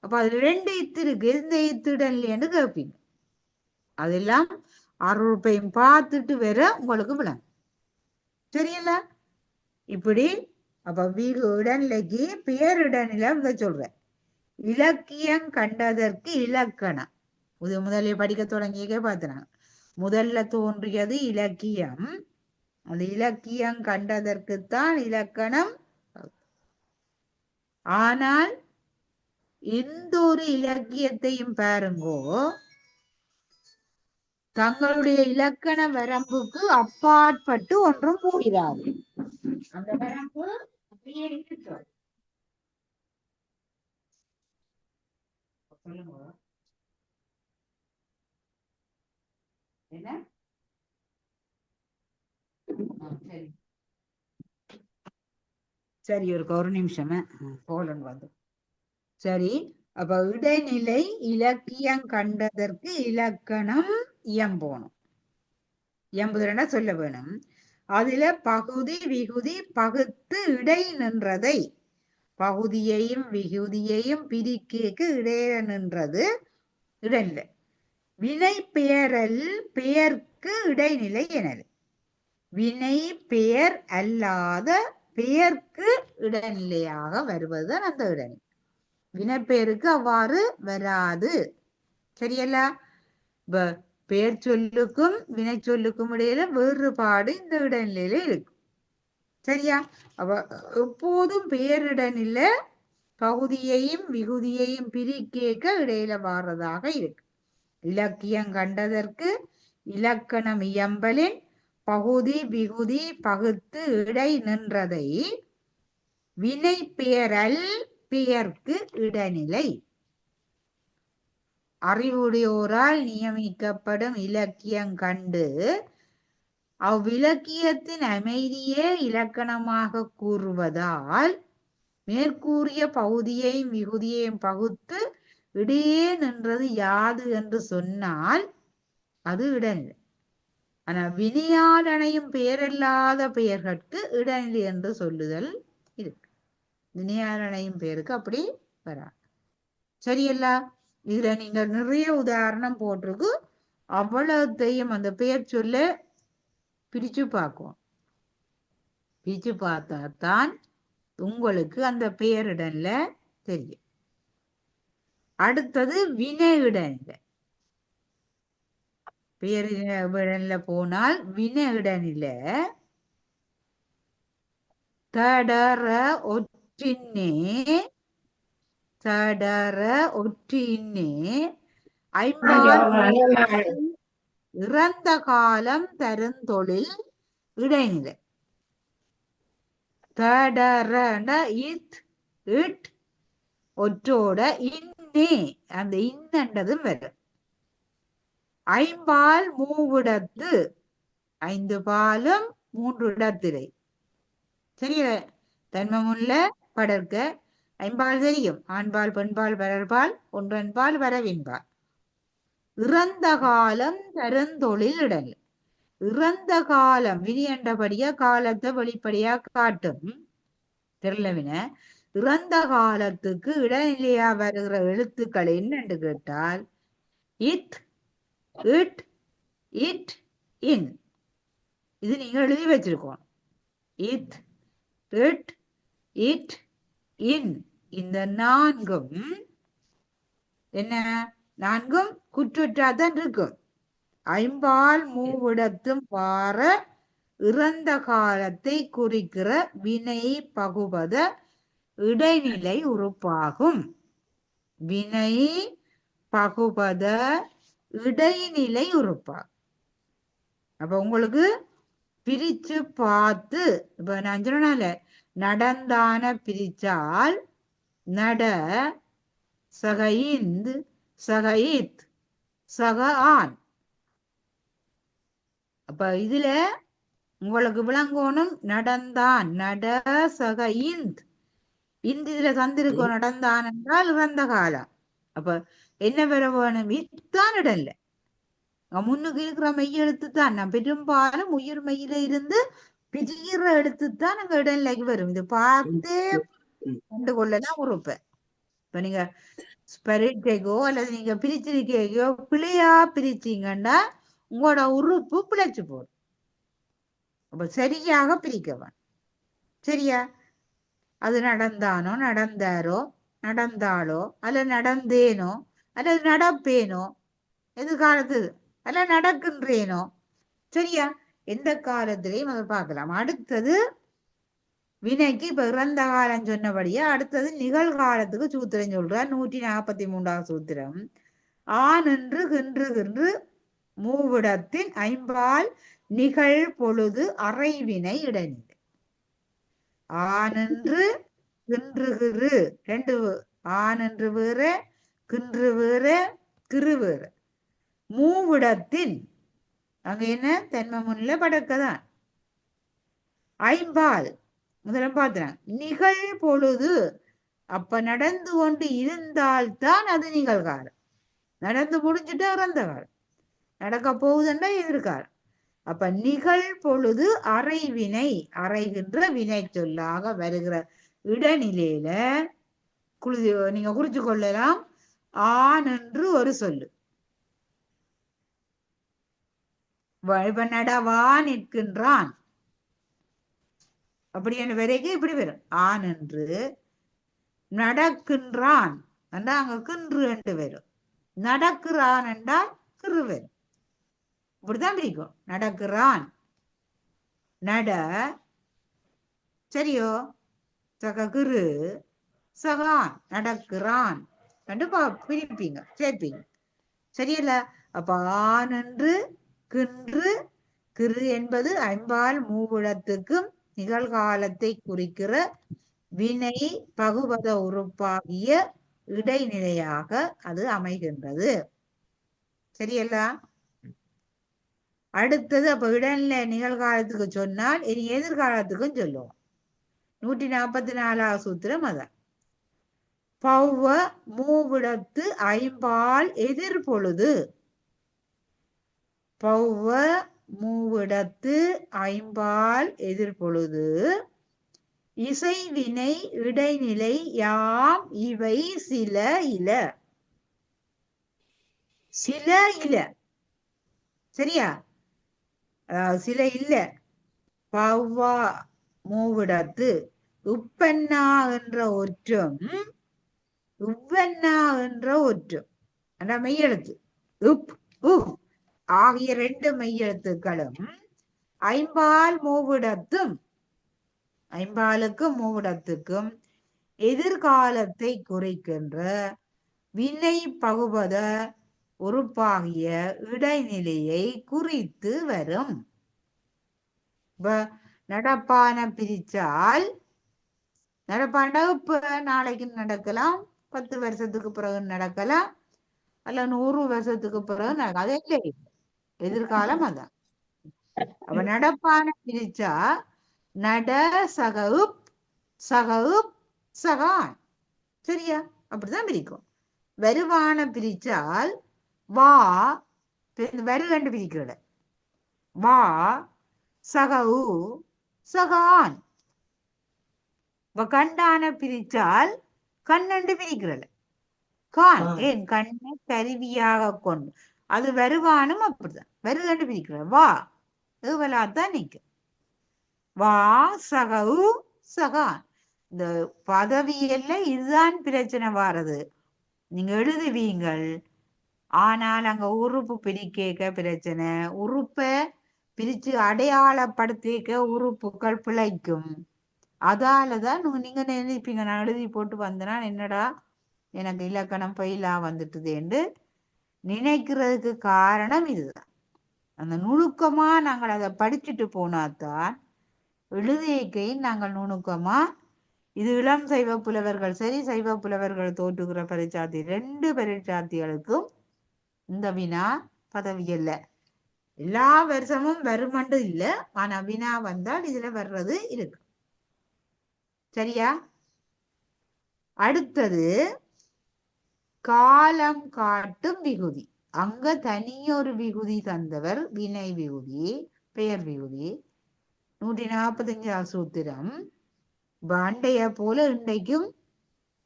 அப்ப அதுல 2 இத்து இருக்கு. எந்த இத்துடன் இல்லைன்னு கேட்பீங்க. அதெல்லாம் அருள்பையும் பார்த்துட்டு வர உங்களுக்கு விளங்கும். சரியில்ல? இப்படி அப்ப வீடு உடன்லைக்கு பேருடனில இதை சொல்றேன். இலக்கியம் கண்டதற்கு இலக்கணம். முதலிய படிக்க தொடங்கிய பார்த்தனாங்க. முதல்ல தோன்றியது இலக்கியம். அந்த இலக்கியம் கண்டதற்குத்தான் இலக்கணம். ஆனால் எந்த ஒரு இலக்கியத்தையும் பாருங்கோ, தங்களுடைய இலக்கண வரம்புக்கு அப்பாற்பட்டு ஒன்றும் கூறாது. அந்த வரம்பு அப்படியே இருக்கு. என்ன? சரி சரி, ஒரு நிமிஷம் போலன் வந்து. சரி, அப்ப இடைநிலை இலக்கியம் கண்டதற்கு இலக்கணம் இயம்போணும். இயம்புதுன்னா சொல்ல வேணும். அதுல பகுதி விகுதி பகுத்து இடை நின்றதை, பகுதியையும் விகுதியையும் பிரிக்க இடையே நின்றது இடைநிலை. வினை பெயரல் பெயர்க்கு இடைநிலை எனது. வினை பெயர் அல்லாத பெயர்க்கு இடைநிலையாக வருவதுதான் அந்த இடைநிலை. வினைப்பெயருக்கு அவ்வாறு வராது. சரியல்ல? பெயர் சொல்லுக்கும் வினை சொல்லுக்கும் இடையில வேறுபாடு இந்த இடைநிலையில இருக்கு. சரியா? அப்ப எப்போதும் பெயரிடநிலை பகுதியையும் விகுதியையும் பிரிக்க இடையில வாரதாக இருக்கு. இலக்கியம் கண்டதற்கு இலக்கணம் இயம்பலின் பகுதி விகுதி பகுத்து இடை நின்றதை வினை பெயரல் பெயர்க்கு இடைநிலை. அறிவுடையோரால் நியமிக்கப்படும் இலக்கியம் கண்டு அவ்விலக்கியத்தின் அமைதியே இலக்கணமாக கூறுவதால் மேற்கூறிய பகுதியையும் விகுதியையும் பகுத்து இடையே நின்றது யாது என்று சொன்னால் அது இடைநிலை. ஆனா வினையால் அணையும் பெயரல்லாத பெயர்களுக்கு இடைநிலை என்று சொல்லுதல் இருக்கு. வினையால் அணையும் பெயருக்கு அப்படி வரா. சரியல்ல? இதுல நீங்க நிறைய உதாரணம் போட்டிருக்கு. அவ்வளவுத்தையும் அந்த பெயர் சொல்ல பிரிச்சு பார்க்கும். பிரிச்சு பார்த்தாதான் உங்களுக்கு அந்த பெயரிடன்ல தெரியும். அடுத்தது வினை இடநிலை. பெயரிடன்ல போனால் வினை இடநிலை தடர ஒற்றின்னே தடர ஒற்றின்னே இறந்த காலம் தருந்தொழில் இடைநிலை. தடரன இத் இட் ஒற்றோட இன்னே அந்த இன்னன்றதும் வரும். ஐம்பால் மூவிடத்து 5 பாலும் 3 இடத்திலே. சரியா? தன்மமுள்ள படர்க்க ஐம்பால் தெரியும். ஆண்பால் பெண்பால் பரர்பால் ஒன்றன்பால் வரவின்பால். இறந்த காலம் தருந்தொழில் இடல். இறந்த காலம் வினியண்டபடியா காலத்தை வெளிப்படையா காட்டும். தெரியலவின இறந்த காலத்துக்கு இடைநிலையா வருகிற எழுத்துக்கள் என்னன்னு கேட்டால் இத் இட் இட் இன். இது நீங்க எழுதி வச்சிருக்கோம். இத் இட் இட் இன். இந்த 4ம் என்ன? 4ம் குற்றற்றாதான் இருக்கும். ஐம்பால் மூவிடத்தும் வார இறந்த காலத்தை குறிக்கிற வினை பகுபத இடைநிலை உறுப்பாகும். வினை பகுபத இடைநிலை உறுப்பாகும். அப்ப உங்களுக்கு பிரிச்சு பார்த்து, இப்ப நான் சொன்னால நடந்தான பிரிச்சால் நட சகையிந்த், சகையித், சக ஆன். அப்ப இதுல உங்களுக்கு விளங்கோணும் நடந்தான், நட சக இந்த். இதுல தந்திருக்கோம் நடந்தான் என்றால் இறந்த காலம். அப்ப என்ன பெற வேணும்? இத்தான் இடல்ல. முன்னுக்கு இருக்கிற மெய் எழுத்து தான். நான் பெரும்பாலும் உயிர் மெய்யில இருந்து பிரிகிற எழுத்துத்தான் அங்க இடநிலைக்கு வரும். இது பார்த்தே கண்டு கொள்ளலாம் உறுப்ப. இப்ப நீங்க பரீட்சைக்கோ அல்லது நீங்க பிரிச்சிருக்கோ பிழையா பிரிச்சீங்கன்னா உங்களோட உறுப்பு பிழைச்சு போடும். அப்ப சரியாக பிரிக்கவன். சரியா? அது நடந்தானோ, நடந்தாரோ, நடந்தாளோ, அல்ல நடந்தேனோ, அல்லது நடப்பேனோ, எதிர்காலத்து அல்ல நடக்கின்றேனோ. சரியா? எந்த காலத்திலையும் அதை பார்க்கலாம். அடுத்தது வினைக்கு இப்ப இறந்த காலம் சொன்னபடியா அடுத்தது நிகழ்காலத்துக்கு சூத்திரம் சொல்றார். 143வது சூத்திரம். ஆன் என்று கின்று கின்று மூவிடத்தின் ஐம்பால் நிகழ் பொழுது அறைவினை இடைநிலை. ஆனென்று கின்றுகிறு ரெண்டு. ஆனென்று வேற, கின்று வேற, கிரு வேற. மூவிடத்தின் அங்க என்ன தென்ம முன்னில படக்கதான். ஐம்பால் முதல்ல பார்த்தான் நிகழ் பொழுது. அப்ப நடந்து கொண்டு இருந்தால்தான் அது நிகழ்காலம். நடந்து முடிஞ்சுட்டா இறந்த காலம். நடக்க போகுதுன்னா எதிர்காலம். அப்ப நிகழ் பொழுது அறைவினை, அறைகின்ற வினை சொல்லாக வருகிற இடநிலையில நீங்க குறிச்சு கொள்ளலாம். ஆன் என்று ஒரு சொல்லு. இப்ப நடவா நிற்கின்றான் அப்படி என்ன வரைக்கும் இப்படி வரும். ஆன் என்று நடக்கின்றான் என்றால் அங்க கின்று என்று வரும். நடக்கிறான் என்றால் கிரு வரும். இப்படிதான் பிரிக்கும். நடக்கிறான், நட சரியோ, சக கிரு, சகான், நடக்கிறான் கண்டு பிரிப்பீங்க, சேர்ப்பீங்க. சரியல்ல? அப்ப ஆன் என்று கின்று கிரு என்பது ஐம்பால் மூவிடத்துக்கும் நிகழ்காலத்தை குறிக்கிற வினை பகுபத உறுப்பாகிய இடைநிலையாக அது அமைகின்றது. சரியல்ல? அடுத்தது அப்ப இடைநிலை நிகழ்காலத்துக்கு சொன்னால் இனி எதிர்காலத்துக்கும் சொல்லுவோம். 144வது சூத்திரம் அதான். பௌவ மூவிடத்து ஐம்பால் எதிர்பொழுது. பௌவ மூவிடத்து ஐம்பால் எதிர்பொழுது இசைவினை இடைநிலை யாம் இவை சில இல. சில இல. சரியா? சில இல்ல. பவ்வா மூவிடத்து உப்பென்னா என்ற ஒற்றும் உவ்வென்னா என்ற ஒற்றும் அந்த மெய்யெழுத்து உப் உ ஆகிய ரெண்டு மெய்யெழுத்துக்களும் ஐம்பால் மூவிடத்தும் ஐம்பாலுக்கும் மூவிடத்துக்கும் எதிர்காலத்தை குறிக்கின்ற வினை பகுபத உறுப்பாகிய இடைநிலையை குறித்து வரும். நடப்பான பிரிச்சால் நடப்பாண்டா இப்ப நாளைக்கு நடக்கலாம், 10 வருஷத்துக்கு பிறகு நடக்கலாம், அல்ல 100 வருஷத்துக்கு பிறகு நடக்கலாம். அது இல்லை, எதிர்காலம் அதான். அப்ப நடப்பான பிரிச்சா நட சகவுப் சகவுப் சகான். சரியா? அப்படிதான் பிரிக்கும். வருவான பிரிச்சால் வா வருகண்டு பிரிக்கல. வா சகவு சகான். கண்டான பிரிச்சால் கண்ணண்டு பிரிக்கிறல. கான் ஏன் கண்ணை கருவியாக கொண்டு அது வருவானும் அப்படிதான் வருகண்டு பிரிக்கிற. வா இவளாத்தான் நிற்கும். வா சகவு சகான். இந்த பதவியல்ல இதுதான் பிரச்சனை வாரது. நீங்க எழுதுவீங்கள், ஆனால் அங்க உறுப்பு பிரிக்க பிரச்சனை. உறுப்பை பிரிச்சு அடையாளப்படுத்திக்க உறுப்புகள் பிழைக்கும். அதாலதான் நீங்க நினைப்பீங்க, நான் எழுதி போட்டு வந்தேன்னா என்னடா எனக்கு இலக்கணம் பயிலா வந்துட்டுது என்று நினைக்கிறதுக்கு காரணம் இதுதான். அந்த நுணுக்கமா நாங்கள் அதை படிச்சுட்டு போனாதான் எழுதியக்கையும் நாங்கள் நுணுக்கமா இது இளம் சைவ புலவர்கள் சரி சைவ புலவர்கள் தோற்றுகிற பரீட்சார்த்தி 2 பரீட்சார்த்திகளுக்கும் இந்த வினா பதவி இல்ல. எல்லா வருஷமும் வருமண்டு இல்ல, ஆனா வினா வந்தால் இதுல வர்றது இருக்கு. சரியா? அடுத்தது காலம் காட்டும் விகுதி. அங்க தனியொரு விகுதி தந்தவர் வினை விகுதி, பெயர் விகுதி. 145 சூத்திரம். பண்டைய போல இன்றைக்கும்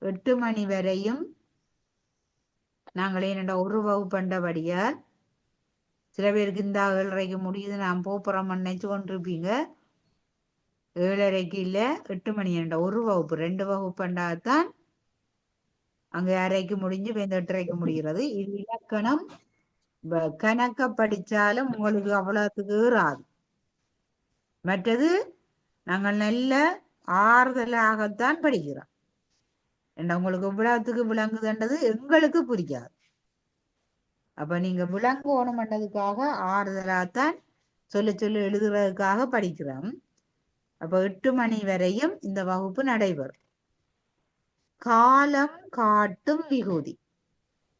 8 மணி வரையும் நாங்களே என்னோட ஒரு வகுப்பண்டபடியால் சில பேருக்கு இந்த 7:30 முடியுது, நான் போப்புறம் நினைச்சு கொண்டிருப்பீங்க. 7:30 இல்ல, 8 மணி என்னோட ஒரு வகுப்பு 2 வகுப்பண்டாதான் அங்க 6:30 முடிஞ்சு 8:30 முடிகிறது. இது இலக்கணம் கணக்க படிச்சாலும் உங்களுக்கு அவ்வளவுக்கு ஏறாது. மற்றது நாங்கள் நல்ல ஆறுதலாகத்தான் படிக்கிறோம். உங்களுக்கு இவ்வளவுக்கு விளங்குதுன்றது எங்களுக்கு புரியாது. அப்ப நீங்க விளங்கணும்ன்றதுக்காக ஆறுதலாகத்தான் சொல்லி எழுதுறதுக்காக படிக்கிறோம். அப்ப 8 மணி வரையும் இந்த வகுப்பு நடைபெறும். காலம் காட்டும் விகுதி.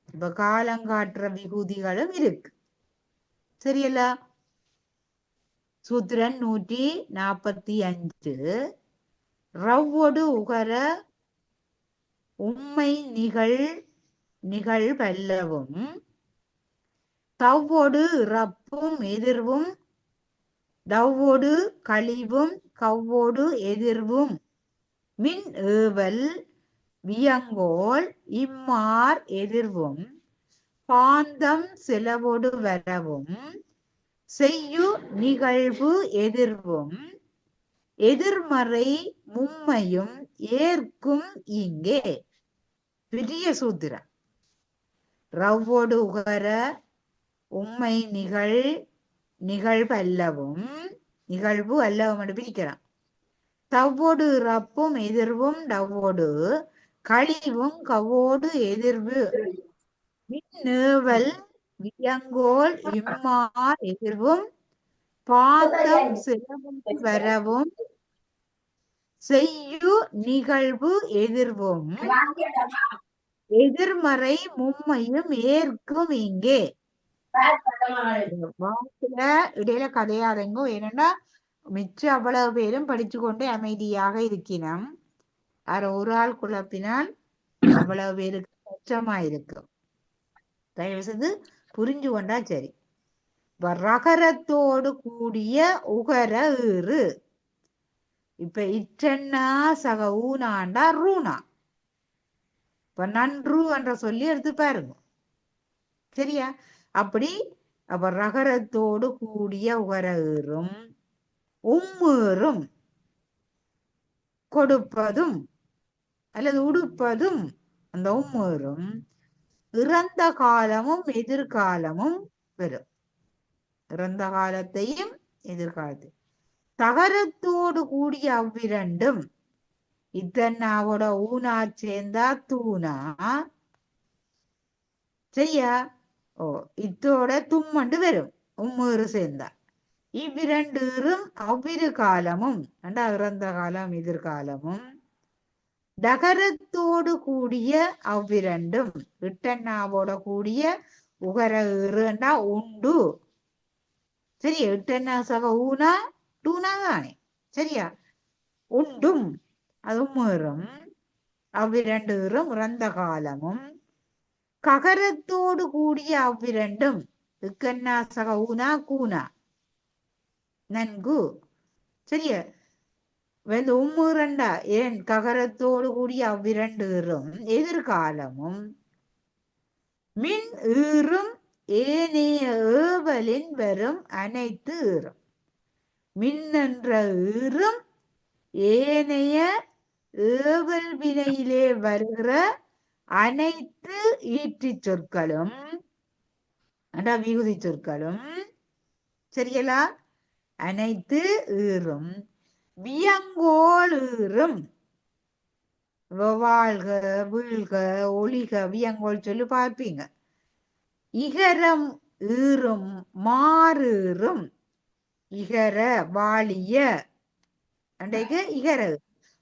இப்ப காலம் காட்டுற விகுதிகளும் இருக்கு. சரியல்ல? சூத்திரன் 145. ரவ்வொடு உகர உம்மை நிகழ் பல்லவும் தவ்வொடு இறப்பும் எதிர்வும் தவ்வொடு கழிவும் கவ்வோடு எதிர்வும் மின் ஏவல் வியங்கோல் இம்மார் எதிர்வும் பாந்தம் செலவொடு வரவும் செய்யு நிகழ்வு எதிர்வும் எதிர்மறை மும்மையும் ஏற்கும் இங்கே. பெரிய சூத்திரம். ரவ்வொடு உகர உம்மை நிகழ்வல்லவும், நிகழ்வு அல்லவும் என்று பிரிக்கலாம். தவ்வொடு இறப்பும் எதிர்வும் டவ்வோடு கழிவும் கவ்வோடு எதிர்வு மின்னேவல் வியங்கோல் இம்மார் எதிர்வும் பாந்தம் செலவும் வரவும் செய்யு நிகழ்வு எதிர்வும் எதிர்மறை மும்மையும் ஏற்கும் இங்கே. இடையில கதையாதங்கோ. ஏனென்னா மிச்சம் அவ்வளவு பேரும் படிச்சு கொண்டே அமைதியாக இருக்கிறோம். ஒரு ஆள் குழப்பினால் அவ்வளவு பேருக்கு கஷ்டமா இருக்கும். தயவு செய்து புரிஞ்சு கொண்டா சரி. ரகரத்தோடு கூடிய உகர ஈறு. இப்ப இற்றன்னா சக ஊனாண்டா ரூனா. இப்ப நன்று என்ற சொல்லி எடுத்து பாருங்க. சரியா? அப்படி அப்ப ரகரத்தோடு கூடிய உகர ஈறும் உம்மீறும் கொடுப்பதும் அல்லது உடுப்பதும் அந்த உம்மீறும் இறந்த காலமும் எதிர்காலமும் வரும். இறந்த காலத்தையும் எதிர்காலத்தையும் தகரத்தோடு கூடிய அவ்விரண்டும் இத்தன்னாவோட ஊனா சேர்ந்தா தூணா. சரியா? இத்தோட தும்மண்டு வரும் உம்மீறு சேர்ந்தா. இவ்விரண்டும் அவ்விரு காலமும் இறந்த காலம் எதிர்காலமும் டகரத்தோடு கூடிய அவ்விரண்டும் இட்டன்னாவோட கூடிய உகர ஈறுண்டா உண்டு. சரியா? இட்டன்னா சக ஊனா டூனா தானே. சரியா? உண்டும் அதுவும் மீறும் அவ்விரண்டும் இறந்த காலமும் ககரத்தோடு கூடிய அவ்விரண்டும் இக்கன்னா சக ஊனா கூனா நன்கு. சரியா? உம்மீறண்டா ஏன் ககரத்தோடு கூடிய அவ்விரண்டும் எதிர்காலமும் மின் ஈறும் ஏனைய ஏவலின் வரும் அனைத்து ஈறும். மின் என்ற ஈறும் ஏனைய ஏவல் வினையிலே வருகிற அனைத்து ஈற்றி சொற்களும் விகுதி சொற்களும். சரியலா? அனைத்து ஈறும் வியங்கோல் ஈறும். வாழ்க வீழ்க ஒளிக வியங்கோல் சொல்லி பார்ப்பீங்க. இகரம் ஈறும் மாறுறும். இகர வாழிய அன்றைக்கு இகர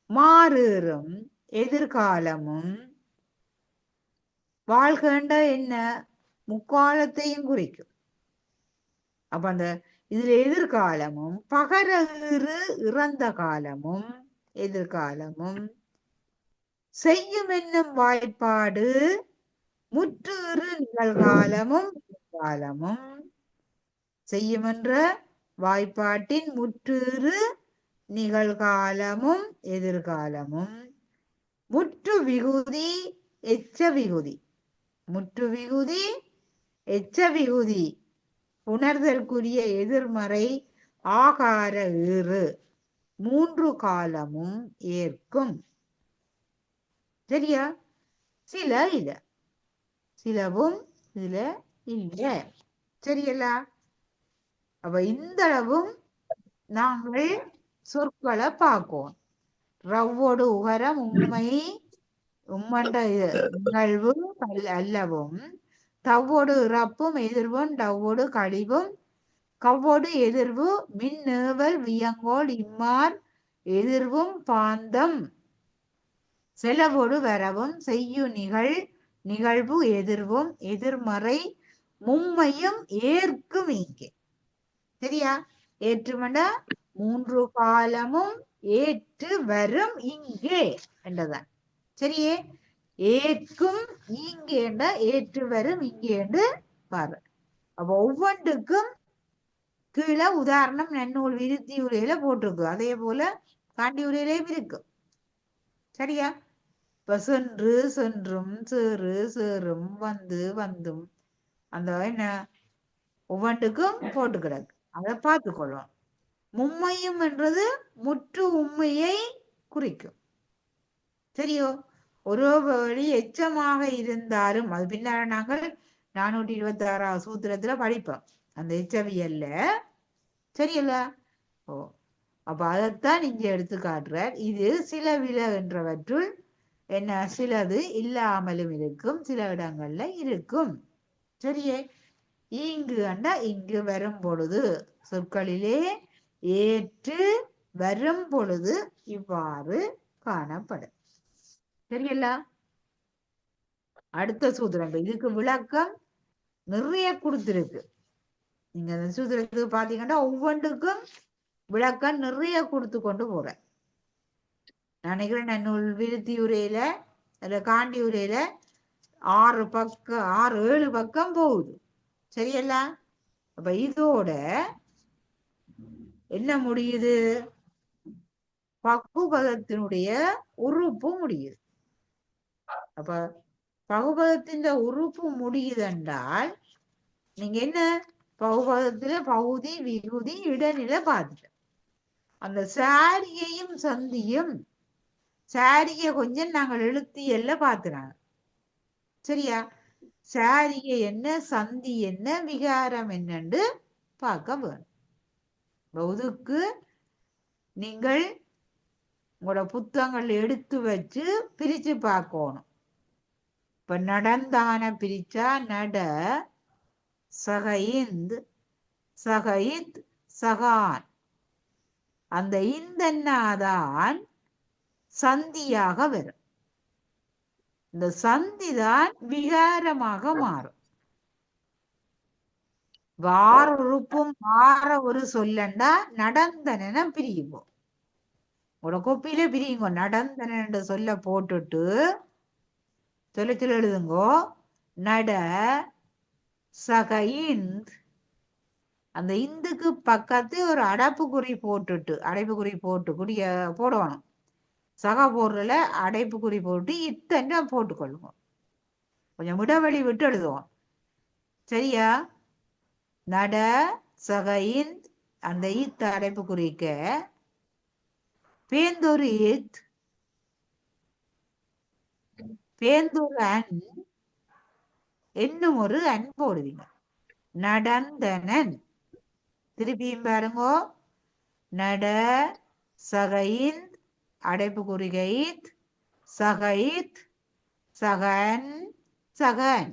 மாறேறும் எதிர்காலமும் வாழ்கின்ற என்ன முக்காலத்தையும் குறிக்கும். அப்ப அந்த இதுல எதிர்காலமும் பகரறு இறந்த காலமும் எதிர்காலமும் செய்யும் என்னும் வாய்ப்பாடு முற்றுறு நிகழ்காலமும் காலமும் செய்யும் என்ற வாய்ப்பாட்டின் முற்றுறு நிகழ்காலமும் எதிர்காலமும் முற்று விகுதி எச்ச விகுதி முற்று விகுதி எச்ச விகுதி உணர்தற்குரிய எதிர்மறை ஆகார ஏறு மூன்று காலமும் ஏற்கும். சரியா? சில இல்ல, சிலவும் இதுல இல்ல. சரியல்ல? அப்ப இந்த அளவும் நாங்கள் சொற்களை பார்ப்போம். ரவ்வோடு உகரம் உண்மை உம்மண்ட நிகழ்வு அல்லவும் தவ்வோடு இறப்பும் எதிர்வும் டவ்வோடு கழிவும் கவ்வோடு எதிர்வு மின் ஏவல் வியங்கோல் இம்மார் எதிர்வும் பாந்தம் செலவோடு வரவும் செய்யு நிகழ்வு எதிர்வும் எதிர்மறை மும்மையும் ஏற்கும் இங்கே. சரியா? ஏற்றுமண்டா மூன்று காலமும் ஏற்று வரும் இங்கே என்றதான். சரியே? ஏற்கும் இங்கேண்ட ஏற்று வரும் இங்கேண்டு பாரு. அப்ப ஒவ்வொன்றுக்கும் கீழே உதாரணம் நன்னூல் விருத்தி உரையில போட்டிருக்கு. அதே போல காண்டி உரையிலையும் இருக்கு. சரியா? இப்ப சென்று சென்றும் சேறு சேரும் வந்து வந்தும் அந்த என்ன ஒவ்வொன்றுக்கும் போட்டு கிடக்கு. அதை பார்த்து கொள்ளும். மும்மையும் என்றது முற்று உண்மையை குறிக்கும். சரியோ? ஒரு வழி எச்சமாக இருந்தாலும் அது பின்னால நாங்கள் 426 சூத்திரத்துல படிப்போம் அந்த எச்சவியல்ல. சரியல்ல? ஓ, அப்ப அதைத்தான் இங்க எடுத்து காட்டுறார். இது சில வில என்றவற்றுள் என்ன சிலது இல்லாமலும் இருக்கும், சில இடங்கள்ல இருக்கும். சரியே? இங்கு அண்டா இங்கு வரும் பொழுது சொற்களிலே ஏற்று வரும் பொழுது இவ்வாறு காணப்படும். சரியல்ல? அடுத்த சூத்திரம் இதுக்கு விளக்கம் நிறைய கொடுத்திருக்கு. நீங்க அந்த சூத்திரத்துக்கு பாத்தீங்கன்னா ஒவ்வொன்றுக்கும் விளக்கம் நிறைய கொடுத்து கொண்டு போறேன். நினைக்கிறேன் நன்னூல் விருத்தி உரையில அல்ல காண்டி உரையில 6 பக்கம் 6-7 பக்கம் போகுது. சரியல்ல? அப்ப இதோட என்ன முடியுது? பகுபதத்தினுடைய உறுப்பு முடியுது. அப்ப பகுபதத்தின் உறுப்பு முடியுது என்றால் நீங்க என்ன பகுபதத்துல பகுதி விகுதி இடைநிலை பார்த்துட்ட. அந்த சாரியையும் சந்தியும் சாரிய கொஞ்சம் நாங்கள் எழுத்தியல்ல பார்த்துனாங்க. சரியா? சாரிய என்ன சந்தி என்ன விகாரம் என்னன்னு பார்க்க வேணும். இதுக்கு நீங்கள் உங்களோட புத்தகங்கள் எடுத்து வச்சு பிரிச்சு பார்க்கணும். இப்ப நடந்தான பிரிச்சா நட சகைந்த் சகைத் சகான். அந்த இந்தன்னாதான் சந்தியாக வரும். இந்த சந்திதான் விகாரமாக மாறும். வார உறுப்பும் மாற ஒரு சொல்லண்டா நடந்தன பிரியுங்கோ. உங்களோட கொப்பியில பிரியுங்கோ. நடந்தன சொல்ல போட்டுட்டு சொல்ல சொல்ல எழுதுங்கோ. நட சகைந்த் அந்த இந்துக்கு பக்கத்து ஒரு அடைப்புக்குறி போட்டுட்டு அடைப்புக்குறி போட்டு குடிய போடணும். சகா போடுறதுல அடைப்புக்குறி போட்டு இத்தனை போட்டுக்கொள்ளுங்க. கொஞ்சம் இடைவெளி விட்டு எழுதுவோம். சரியா? நட சகைந்த் அந்த ஈத் அடைப்பு குறிக்க பேந்தொரு ஈத் பேந்தொரு அன் என்னும் ஒரு அன் போடுவீங்க. நடந்தனன் திருப்பியும் பாருங்கோ. நட சகைந்த் அடைப்பு குறிகைத் சகைத் சகன் சகன்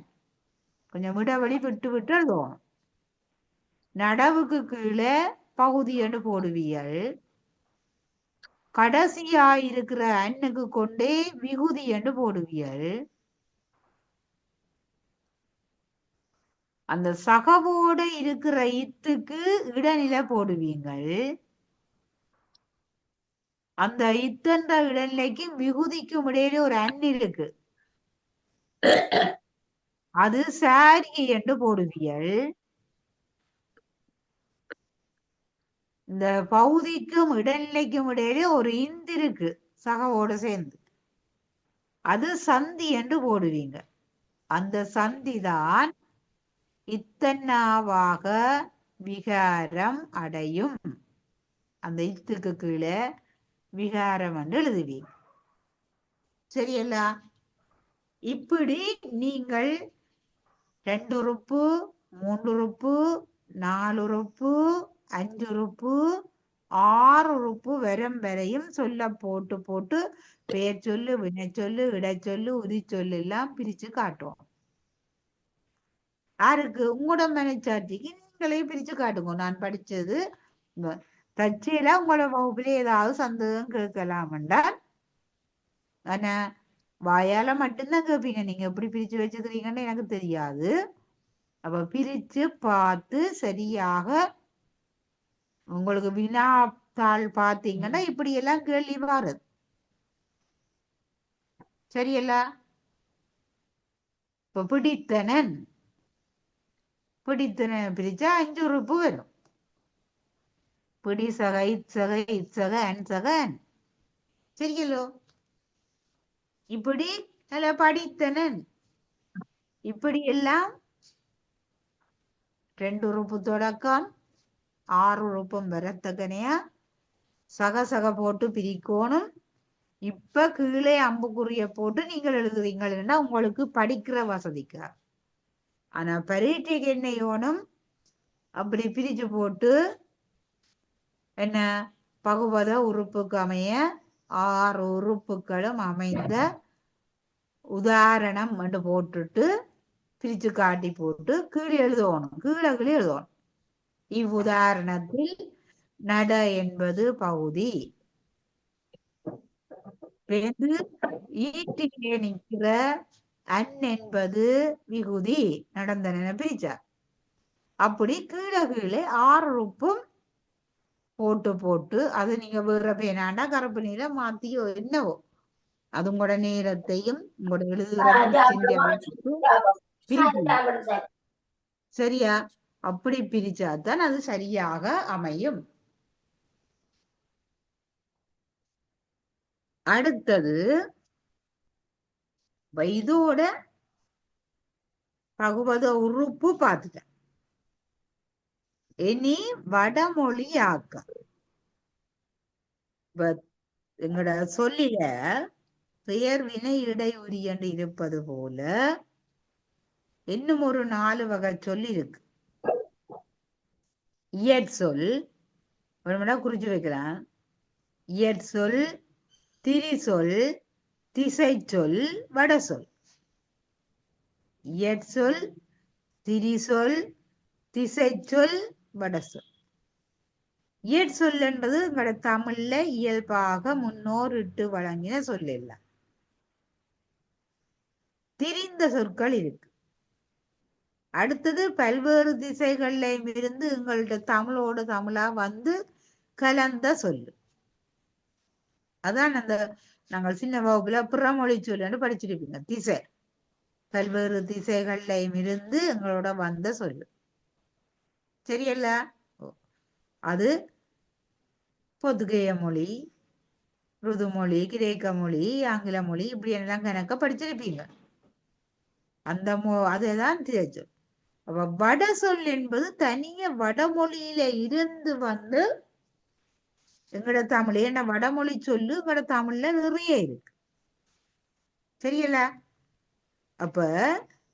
கொஞ்சம் இடைவெளி விட்டு விட்டு எழுதுவோம். நடவுக்கு கீழே பகுதி என்று போடுவியல். கடைசியா இருக்கிற அன்னுக்கு கொண்டே விகுதி என்று போடுவியல். அந்த சகவோட இருக்கிற இத்துக்கு இடைநிலை போடுவீங்கள். அந்த இத்தன்ற இடைநிலைக்கும் விகுதிக்கும் இடையில ஒரு அன் இருக்கு, அது சாரி என்று போடுவியல். இந்த பகுதிக்கும் இடைநிலைக்கும் இடையில ஒரு இந்து இருக்கு சகவோட சேர்ந்து, அது சந்தி என்று போடுவீங்க. அந்த சந்தி தான் இத்தன்னாவாக விகாரம் அடையும். அந்த இத்துக்கு கீழே விகாரம் என்று எழுதுவீங்க. சரியல்ல? இப்படி நீங்கள் 2 உறுப்பு, 3 உறுப்பு, 4 உறுப்பு, 5 உறுப்பு, 6 உறுப்பு வரும் வரையும் சொல்ல போட்டு போட்டு பெயர் சொல்லு, வினைச்சொல்லு, இடைச்சொல்லு, உரிச்சொல்லு எல்லாம் பிரிச்சு காட்டுவோம். யாருக்கு? உங்களோட மனச்சாட்சிக்கு நீங்களே பிரிச்சு காட்டுங்க. நான் படிச்சது தச்சையில உங்களோட வகுப்புல ஏதாவது சந்தேகம் கேட்கலாம் என்றால், ஆனா வாயால மட்டும்தான் கேட்பீங்க. நீங்க எப்படி பிரிச்சு வச்சுக்கிறீங்கன்னு எனக்கு தெரியாது. அப்ப பிரிச்சு பார்த்து சரியாக உங்களுக்கு வினாத்தாள் பார்த்தீங்கன்னா இப்படி எல்லாம் கேள்வி வாருது. சரியல்ல? இப்ப பிடித்தனன், பிடித்தனன் பிரிச்சா 5 உறுப்பு வரும். பிடிசக, இச்சக, இச்சக, அன்சக, அன். சரியல்லோ? இப்படி நல்ல படித்தனன், இப்படி எல்லாம் 2 உறுப்பு தொடக்கம் 6 உறுப்பும் வரத்தக்கனையா சக போட்டு பிரிக்கணும். இப்ப கீழே அம்புக்குறிய போட்டு நீங்கள் எழுதுறீங்கன்னா உங்களுக்கு படிக்கிற வசதிக்கா. ஆனா பரீட்சைக்கு என்ன யோனும் அப்படி பிரிச்சு போட்டு என்ன பகுபத உறுப்புக்கு அமைய 6 உறுப்புகளும் அமைந்த உதாரணம் என்று போட்டுட்டு பிரிச்சு காட்டி போட்டு கீழே எழுதணும். கீழே எழுதணும். இவ்வுதாரணத்தில் நட என்பது பகுதி, ஈட்டிலே நிற்கிற அன் என்பது விகுதி, நடந்தன பிரிச்சார். அப்படி கீழே 6 உறுப்பும் போட்டு போட்டு அது நீங்க வேற பேனாண்டா கருப்பு நீரம் மாத்தியோ என்னவோ அது உங்களோட நேரத்தையும் உங்களோட எழுதுகிற சரியா? அப்படி பிரிச்சாதான் அது சரியாக அமையும். அடுத்தது இதோட பகுபத உறுப்பு பார்த்துட்டேன். இனி வடமொழி ஆக்கம். எங்கட சொல்லில பெயர் வினை இடையுறி என்று இருப்பது போல இன்னும் ஒரு 4 வகை சொல்லி இருக்கு. இயற்சொல் குறிச்சு வைக்கலாம். இயற்சொல், திரிசொல், திசைச்சொல், வடசொல். இயற்சொல், திரிசொல், திசைச்சொல், வடசொல். இயற்சொல் என்பது எங்களோட தமிழ்ல இயல்பாக முன்னோர் இட்டு வழங்கின சொல் இல்ல. திரிந்த சொற்கள் இருக்கு. அடுத்தது பல்வேறு திசைகள்ல இருந்து எங்கள்ட்ட தமிழோடு தமிழா வந்து கலந்த சொல்லு. அதான் அந்த நாங்கள் சின்ன வகுப்புல பிறமொழி சொல்லுன்னு படிச்சிருப்பீங்க. திசை, பல்வேறு திசைகள்ல இருந்து எங்களோட வந்த சொல்லு. சரியல்ல? அது பொதுகைய மொழி, ருதுமொழி, கிரேக்க மொழி, ஆங்கில மொழி இப்படி எல்லாம் கணக்க படிச்சிருப்பீங்க. அந்த அதுதான் திரைச்சொல். அப்ப வட சொல் என்பது தனிய வடமொழியில இருந்து வந்து எங்கட தமிழ், ஏன்னா வடமொழி சொல்லு எங்கட தமிழ்ல நிறைய இருக்கு. சரியல்ல? அப்ப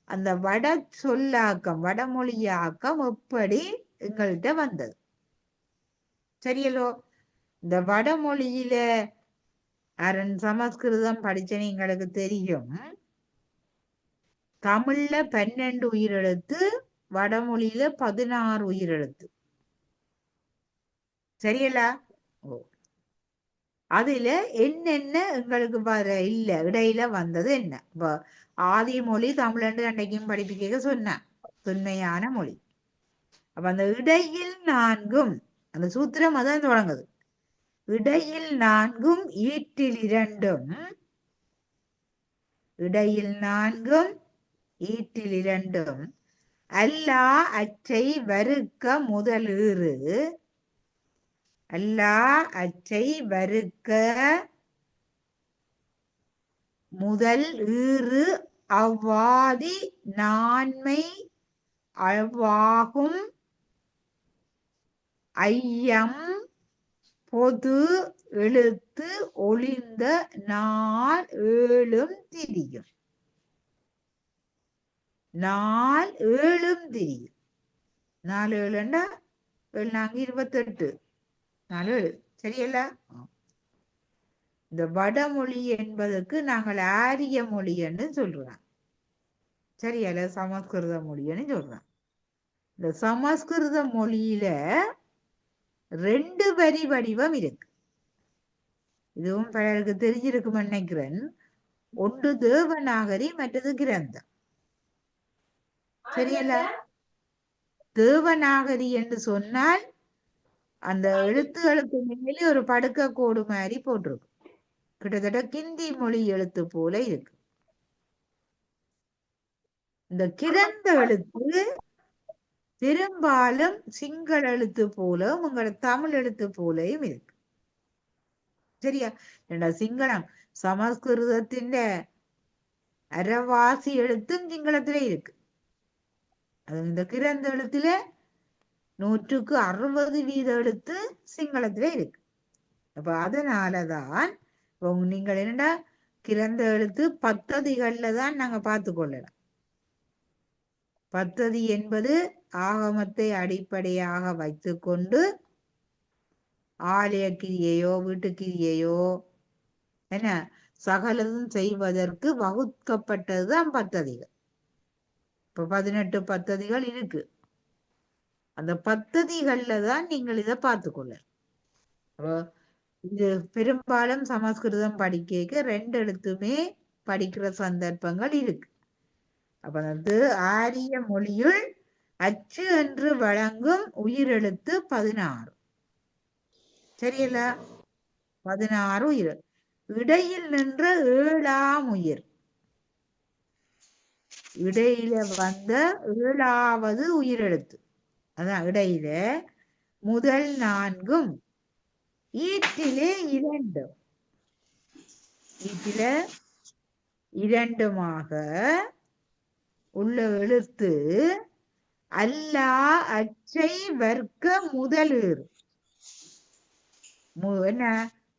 அந்த வட சொல்லாக்கம், வடமொழியாக்கம் எப்படி எங்கள்கிட்ட வந்தது? சரியல்லோ? இந்த வடமொழியில சமஸ்கிருதம் படிச்ச எங்களுக்கு தெரியும். தமிழ்ல 12 உயிரெழுத்து, வடமொழியில 16 உயிரெழுத்து. சரியல்ல? அதுல என்னென்ன எங்களுக்கு இல்ல இடையில வந்தது என்ன? இப்ப ஆதி மொழி தமிழ் அன்றைக்கும் படிப்பிக்க சொன்னேன், தொன்மையான மொழி. அப்ப அந்த இடையில் நான்கும் அந்த சூத்திரம் அதான் தொடங்குது. இடையில் நான்கும் ஈற்றில் இரண்டும், இடையில் நான்கும் ஈற்றில் இரண்டும் அல்லா அச்சை வருக்க முதலீறு, அல்லா அச்சை வருக்க முதல் ஈறு அவ்வாதி நான்மை அவ்வாகும் ஐயம் பொது எழுத்து ஒளிந்த நாள் ஏழும் திரியும், நாள் ஏழும் திரியும். 4 7 7 4 28 4 7 சரியல்ல? இந்த வடமொழி என்பதற்கு நாங்கள் ஆரிய மொழி என்று சொல்றோம், சரியல்ல? சமஸ்கிருத மொழின்னு சொல்றோம். இந்த சமஸ்கிருத மொழியில 2 வரி வடிவம் இருக்கு. இதுவும் பலருக்கு தெரிஞ்சிருக்கும் நினைக்கிறேன். ஒன்று தேவநாகரி, மற்றது கிரந்தம், சரியல்ல? தேவநாகரி என்று சொன்னால் அந்த எழுத்துகளுக்கு மேலே ஒரு படுக்க கோடு மாதிரி போட்டிருக்கு, கிட்டத்தட்ட கிந்தி மொழி எழுத்து போல இருக்கு. இந்த கிரந்த எழுத்து பெரும்பாலும் சிங்கள எழுத்து போலவும் உங்களோட தமிழ் எழுத்து போலையும் இருக்கு, சரியா? ஏன்னா சிங்களம் சமஸ்கிருதத்தின் அரைவாசி எழுத்தும் சிங்களத்துல இருக்கு. அது இந்த கிரந்த எழுத்துல 100க்கு 60% எழுத்து சிங்களத்துல இருக்கு. அப்ப அதனாலதான் நீங்கள் என்னடா கிரந்த எழுத்து பத்ததிகள்ல தான் நாங்க பார்த்து கொள்ளலாம். பத்ததி என்பது ஆகமத்தை அடிப்படையாக வைத்துக்கொண்டு ஆலய கிரியையோ வீட்டுக்கிரியையோ என்ன சகலதும் செய்வதற்கு வகுக்கப்பட்டதுதான் பத்ததிகள். இப்ப 18 பத்ததிகள் இருக்கு. அந்த பத்ததிகள்ல தான் நீங்கள் இதை பார்த்து கொள்ளலாம். இது பெரும்பாலும் சமஸ்கிருதம் படிக்க 2 எழுத்துமே படிக்கிற சந்தர்ப்பங்கள் இருக்கு. அப்ப வந்து ஆரிய மொழியுள் அச்சு என்று வழங்கும் உயிரெழுத்து 16, சரியல்ல? 16 உயிர். இடையில் நின்ற 7ஆம் உயிர், இடையில வந்த 7வது உயிரெழுத்து, அதான் இடையில முதல் 4ம் ஈற்றிலே 2, ஈற்றில 2மாக உள்ள எழுத்து அல்லா அச்சை வர்க்க முதலீர். என்ன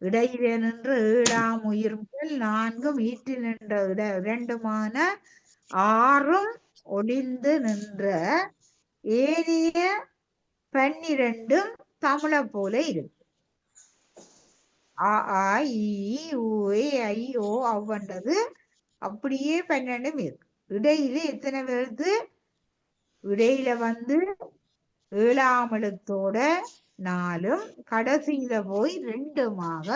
இடையிலே நின்ற 7ஆம் உயிர் முதல் 4ம் ஈற்றில் நின்ற 2மான 6ம் ஒளிந்து நின்ற ஏரிய 12ம் தமிழ போல இருக்கு. ஆ ஆ இ ஊ ஏ ஐ ஓ அவ்வன்றது அப்படியே 12ம் இருக்கு. இடையில எத்தனை எழுத்து? இடையில வந்து 7ஆம் எழுத்தோட 4ம் கடைசியில போய் 2மாக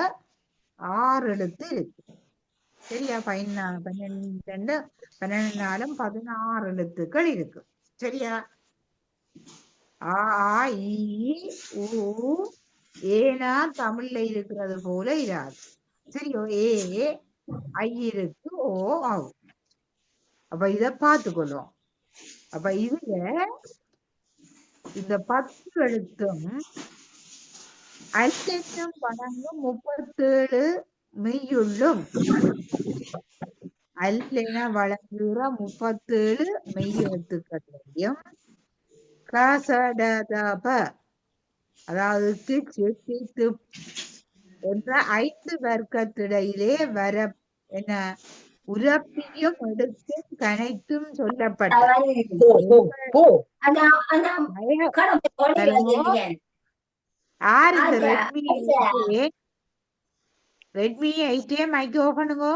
6 எழுத்து இருக்கு, சரியா? 12 4ம் 16 எழுத்துக்கள் இருக்கு, சரியா? ஆ ஆ இ ஊ ஏனா தமிழ்ல இருக்கிறது போல இராது, சரியோ? ஏ ஐ இருக்கு, ஓ ஆகும். அப்ப இத பார்த்துக்கொள்ளும். அப்ப இதுல இந்த 10 எழுத்தும் அல்லென்னும் வழங்கும் 37 மெய்யுள்ளும், அல்லென வழங்குகிற 37 மெய்யெழுத்துக்களையும் கசடதப அதாவது என்ற 5 வர்க்கத்திடையிலே வர என்ன உரப்பியும் எடுத்தும் கனைத்தும் சொல்லப்பட்ட யார் இந்த ரெட்மி 8 மைக் ஓபன் பண்ணுங்க.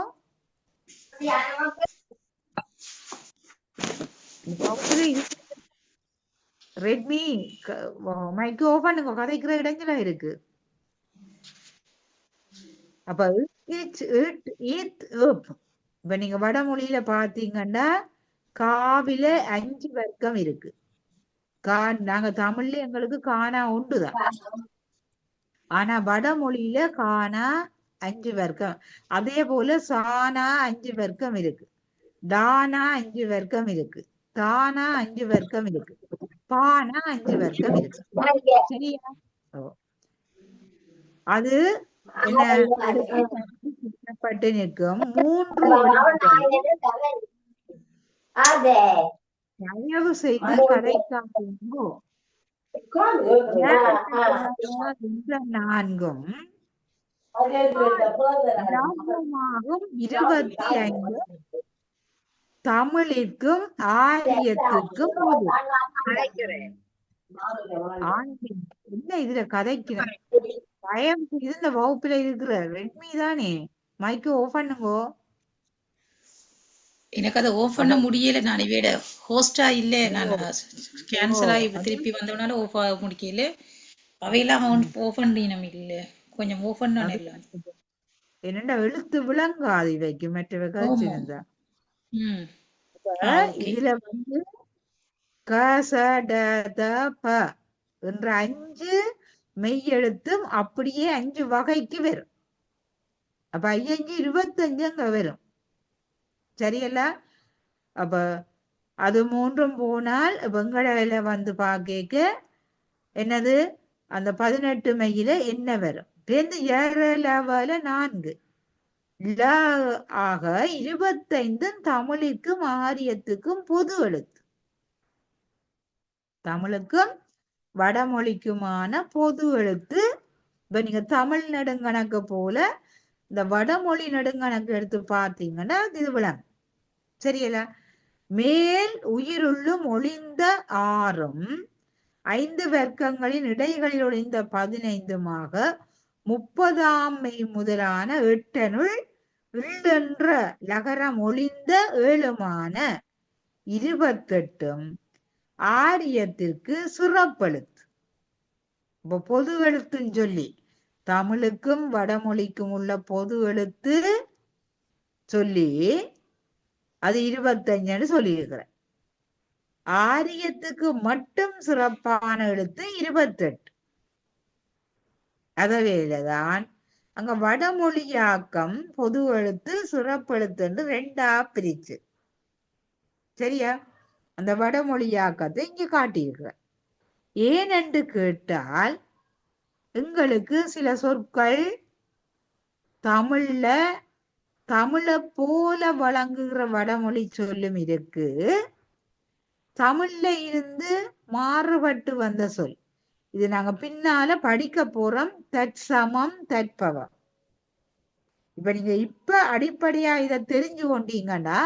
ரெட்மி மைக் ஓபன் பண்ணுங்க, கதைக்கிற இடங்களா இருக்கு. அப்ப இப்ப நீங்க வடமொழியில பாத்தீங்கன்னா காவில 5 வர்க்கம் இருக்கு. நாங்க தமிழ்ல எங்களுக்கு காணா உண்டுதான். ஆனா வடமொழியில காணா 5 வர்க்கம். அதே போல சானா 5 வர்க்கம் இருக்கு. தானா 5 வர்க்கம் இருக்கு. தானா 5 வர்க்கம் இருக்கு. பானா 5 வர்க்கம் இருக்கு. சரியா? அது என்ன பட்டு நிற்கும் 3 எழுத்துக்கள். தயவு செய்து கதைக்காதீங்கோ. இந்த 4ம் இலவமாகும் 25 தமிழிற்கும் ஆரியத்துக்கும் பொது. என்ன இதுல கதைக்கிறேன்? தயவு செய்து இந்த வகுப்புல இருக்கிற ரெட்மி தானே மைக்கு ஓஃப் பண்ணுங்கோ. எனக்கு அதை ஓஃப் பண்ண முடியல. நான் இவையோட ஹோஸ்டா இல்ல. நான் கேன்சல் ஆகி திருப்பி வந்தவனால ஓஃப் ஆக முடியல. அவையெல்லாம் ஓஃப் பண்ணினோம் இல்ல. கொஞ்சம் ஓஃப் பண்ணணும் இல்லை. என்னடா எழுத்து விளங்காது இவைக்கு மற்றவை கழிச்சிருந்தா. இதுல வந்து க ச ட த ப என்ற 5 மெய்யெழுத்தும் அப்படியே 5 வகைக்கு வரும். அப்ப 5 25 அங்க வரும். சரியல்ல? அப்ப அது 3ம் போனால் வெங்கடையில வந்து பாக்க என்னது அந்த 18 மெய்யில என்ன வரும்? 4 ல ஆக 25 தமிழுக்கும் ஆரியத்துக்கும் பொது எழுத்து. தமிழுக்கும் வடமொழிக்குமான பொது எழுத்து. இப்ப நீங்க தமிழ் நெடுங்கணக்கு போல இந்த வடமொழி நெடுங்கணக்கு எடுத்து பார்த்தீங்கன்னா இது விளங்கும். சரியல? மேல் உயிருள்ளும் ஒளிந்த 6ம் 5 வர்க்கங்களின் இடைகளில் ஒளிந்த 15மாக 30ஆம் மெய் முதலான 8னுள் என்ற லகரம் ஒளிந்த 7மான 28ம் ஆரியத்திற்கு சிறப்பெழுத்து. இப்ப பொது எழுத்துன்னு சொல்லி தமிழுக்கும் வடமொழிக்கும் உள்ள பொது எழுத்து சொல்லி அது 25 சொல்லியிருக்கிறேன். ஆரியத்துக்கு மட்டும் சிறப்பான எழுத்து 28. அதவேதான் அங்க வடமொழியாக்கம் பொது எழுத்து சிறப்பெழுத்து என்று 2ஆ பிரிச்சு. சரியா? அந்த வடமொழியாக்கத்தை இங்க காட்டியிருக்கிறேன். ஏனென்று கேட்டால் எங்களுக்கு சில சொற்கள் தமிழ்ல தமிழை போல வழங்குகிற வடமொழி சொல்லும் இருக்கு. தமிழ்ல இருந்து மாறுபட்டு வந்த சொல். இது நாங்க பின்னால படிக்க போறோம். தற்சமம் தற்பவம். இப்ப நீங்க அடிப்படையா இதை தெரிஞ்சு கொண்டீங்கன்னா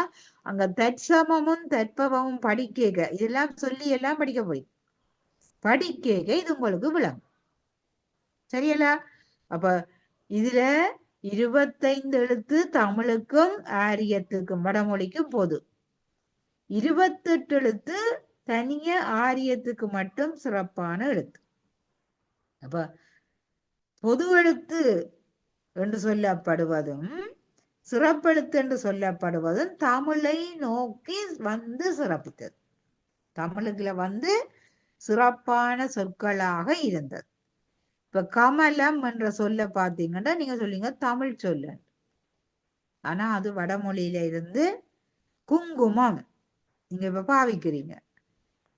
அங்க தற்சமமும் தற்பவமும் படிக்க இதெல்லாம் சொல்லி எல்லாம் படிக்க போய் படிக்க இது உங்களுக்கு விளங்கும். சரியல? அப்ப இதுல 25 எழுத்து தமிழுக்கும் ஆரியத்துக்கும் வடமொழிக்கும் பொது. 28 எழுத்து தனிய ஆரியத்துக்கு மட்டும் சிறப்பான எழுத்து. அப்ப பொது எழுத்து என்று சொல்லப்படுவதும் சிறப்பெழுத்து என்று சொல்லப்படுவதும் தமிழை நோக்கி வந்து சிறப்பித்தது. தமிழுக்குல வந்து சிறப்பான சொற்களாக இருந்தது. இப்ப கமலம் என்ற சொல்ல பார்த்தீங்கன்னா நீங்க சொல்லுங்க தமிழ் சொல்ல. ஆனா அது வடமொழியில இருந்து குங்குமம் நீங்க இப்ப பாவிக்கிறீங்க.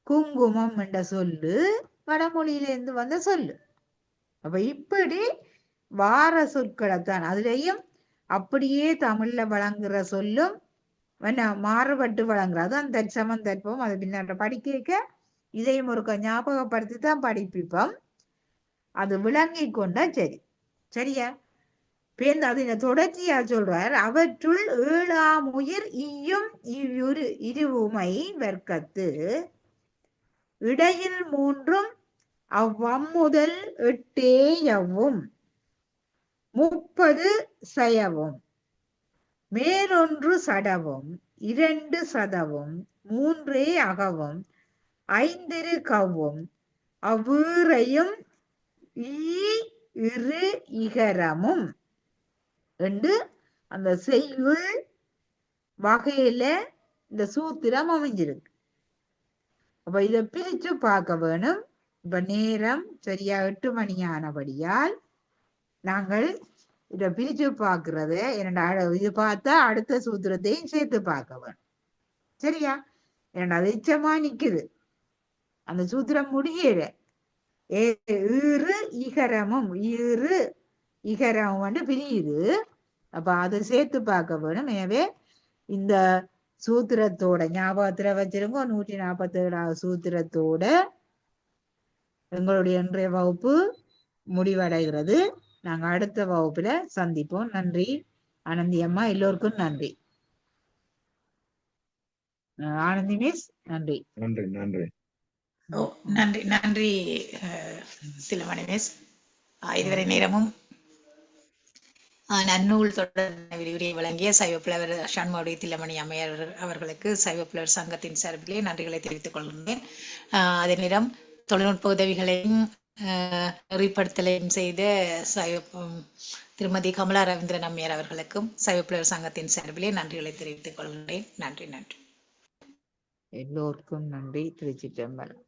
குங்குமம் என்ற சொல்லு வடமொழியில இருந்து வந்த சொல்லு. அப்ப இப்படி வார சொற்களைத்தான் அதுலயும் அப்படியே தமிழ்ல வழங்குற சொல்லும் மாறுபட்டு வழங்குறது அந்த தற்சமம் தற்பம் அது பின்ன படிக்க இதையும் ஒரு ஞாபகப்படுத்தி தான் படிப்பிப்போம். அது விளங்கி கொண்டா சரி. சரியா? பேருந்து அது தொடர்ச்சியா சொல்றார். அவற்றுள் 7ஆம் உயிர் ஈயும் இருவுமை வர்க்கத்து இடையில் 3ம் அவ்வம்முதல் 8 30 சயவும் மேலொன்று சடவும் 2 சதவும் 3 அகவும் 5 கவும் அவ்வீரையும் ஈ இரு இகரமும் என்று அந்த செய்யுள் வகையில இந்த சூத்திரம் அமைஞ்சிருக்கு. அப்ப இதை பிரிச்சு பார்க்க வேணும். இப்ப நேரம் சரியா 8 மணி ஆனபடியால் நாங்கள் இதை பிரிச்சு பார்க்கறது இது பார்த்தா அடுத்த சூத்திரத்தையும் சேர்த்து பார்க்க வேணும். சரியா? அது இச்சமா நிக்குது, அந்த சூத்திரம் முடியல. ஈறு இகரமும் வந்து பிரியுது. அப்ப அதை சேர்த்து பார்க்க வேணும். எனவே இந்த சூத்திரத்தோட ஞாபகத்துல வச்சிருங்க, 147வது சூத்திரத்தோட எங்களுடைய இன்றைய வகுப்பு முடிவடைகிறது. நாங்க அடுத்த வகுப்புல சந்திப்போம். நன்றி ஆனந்தி அம்மா, எல்லோருக்கும் நன்றி. ஆனந்தி மிஸ் நன்றி. நன்றி நன்றி. ஓ நன்றி நன்றி திலமணி மிஸ். இதுவரை நேரமும் நன்னூல் தொடர் விரிவுரையை வழங்கிய சைவப்புலவர் ஷண்முகி திலமணி அம்மையார் அவர்களுக்கு சைவப்புலவர் சங்கத்தின் சார்பிலே நன்றிகளை தெரிவித்துக் கொள்கின்றேன். அதே நேரம் தொழில்நுட்ப உதவிகளையும் நெறிப்படுத்தலையும் செய்த திருமதி கமலா ரவீந்திரன் அம்மையார் அவர்களுக்கும் சைவப்புலவர் சங்கத்தின் சார்பிலே நன்றிகளை தெரிவித்துக் கொள்கின்றேன். நன்றி நன்றி. எல்லோருக்கும் நன்றி. திருச்சிற்றம்பலம்.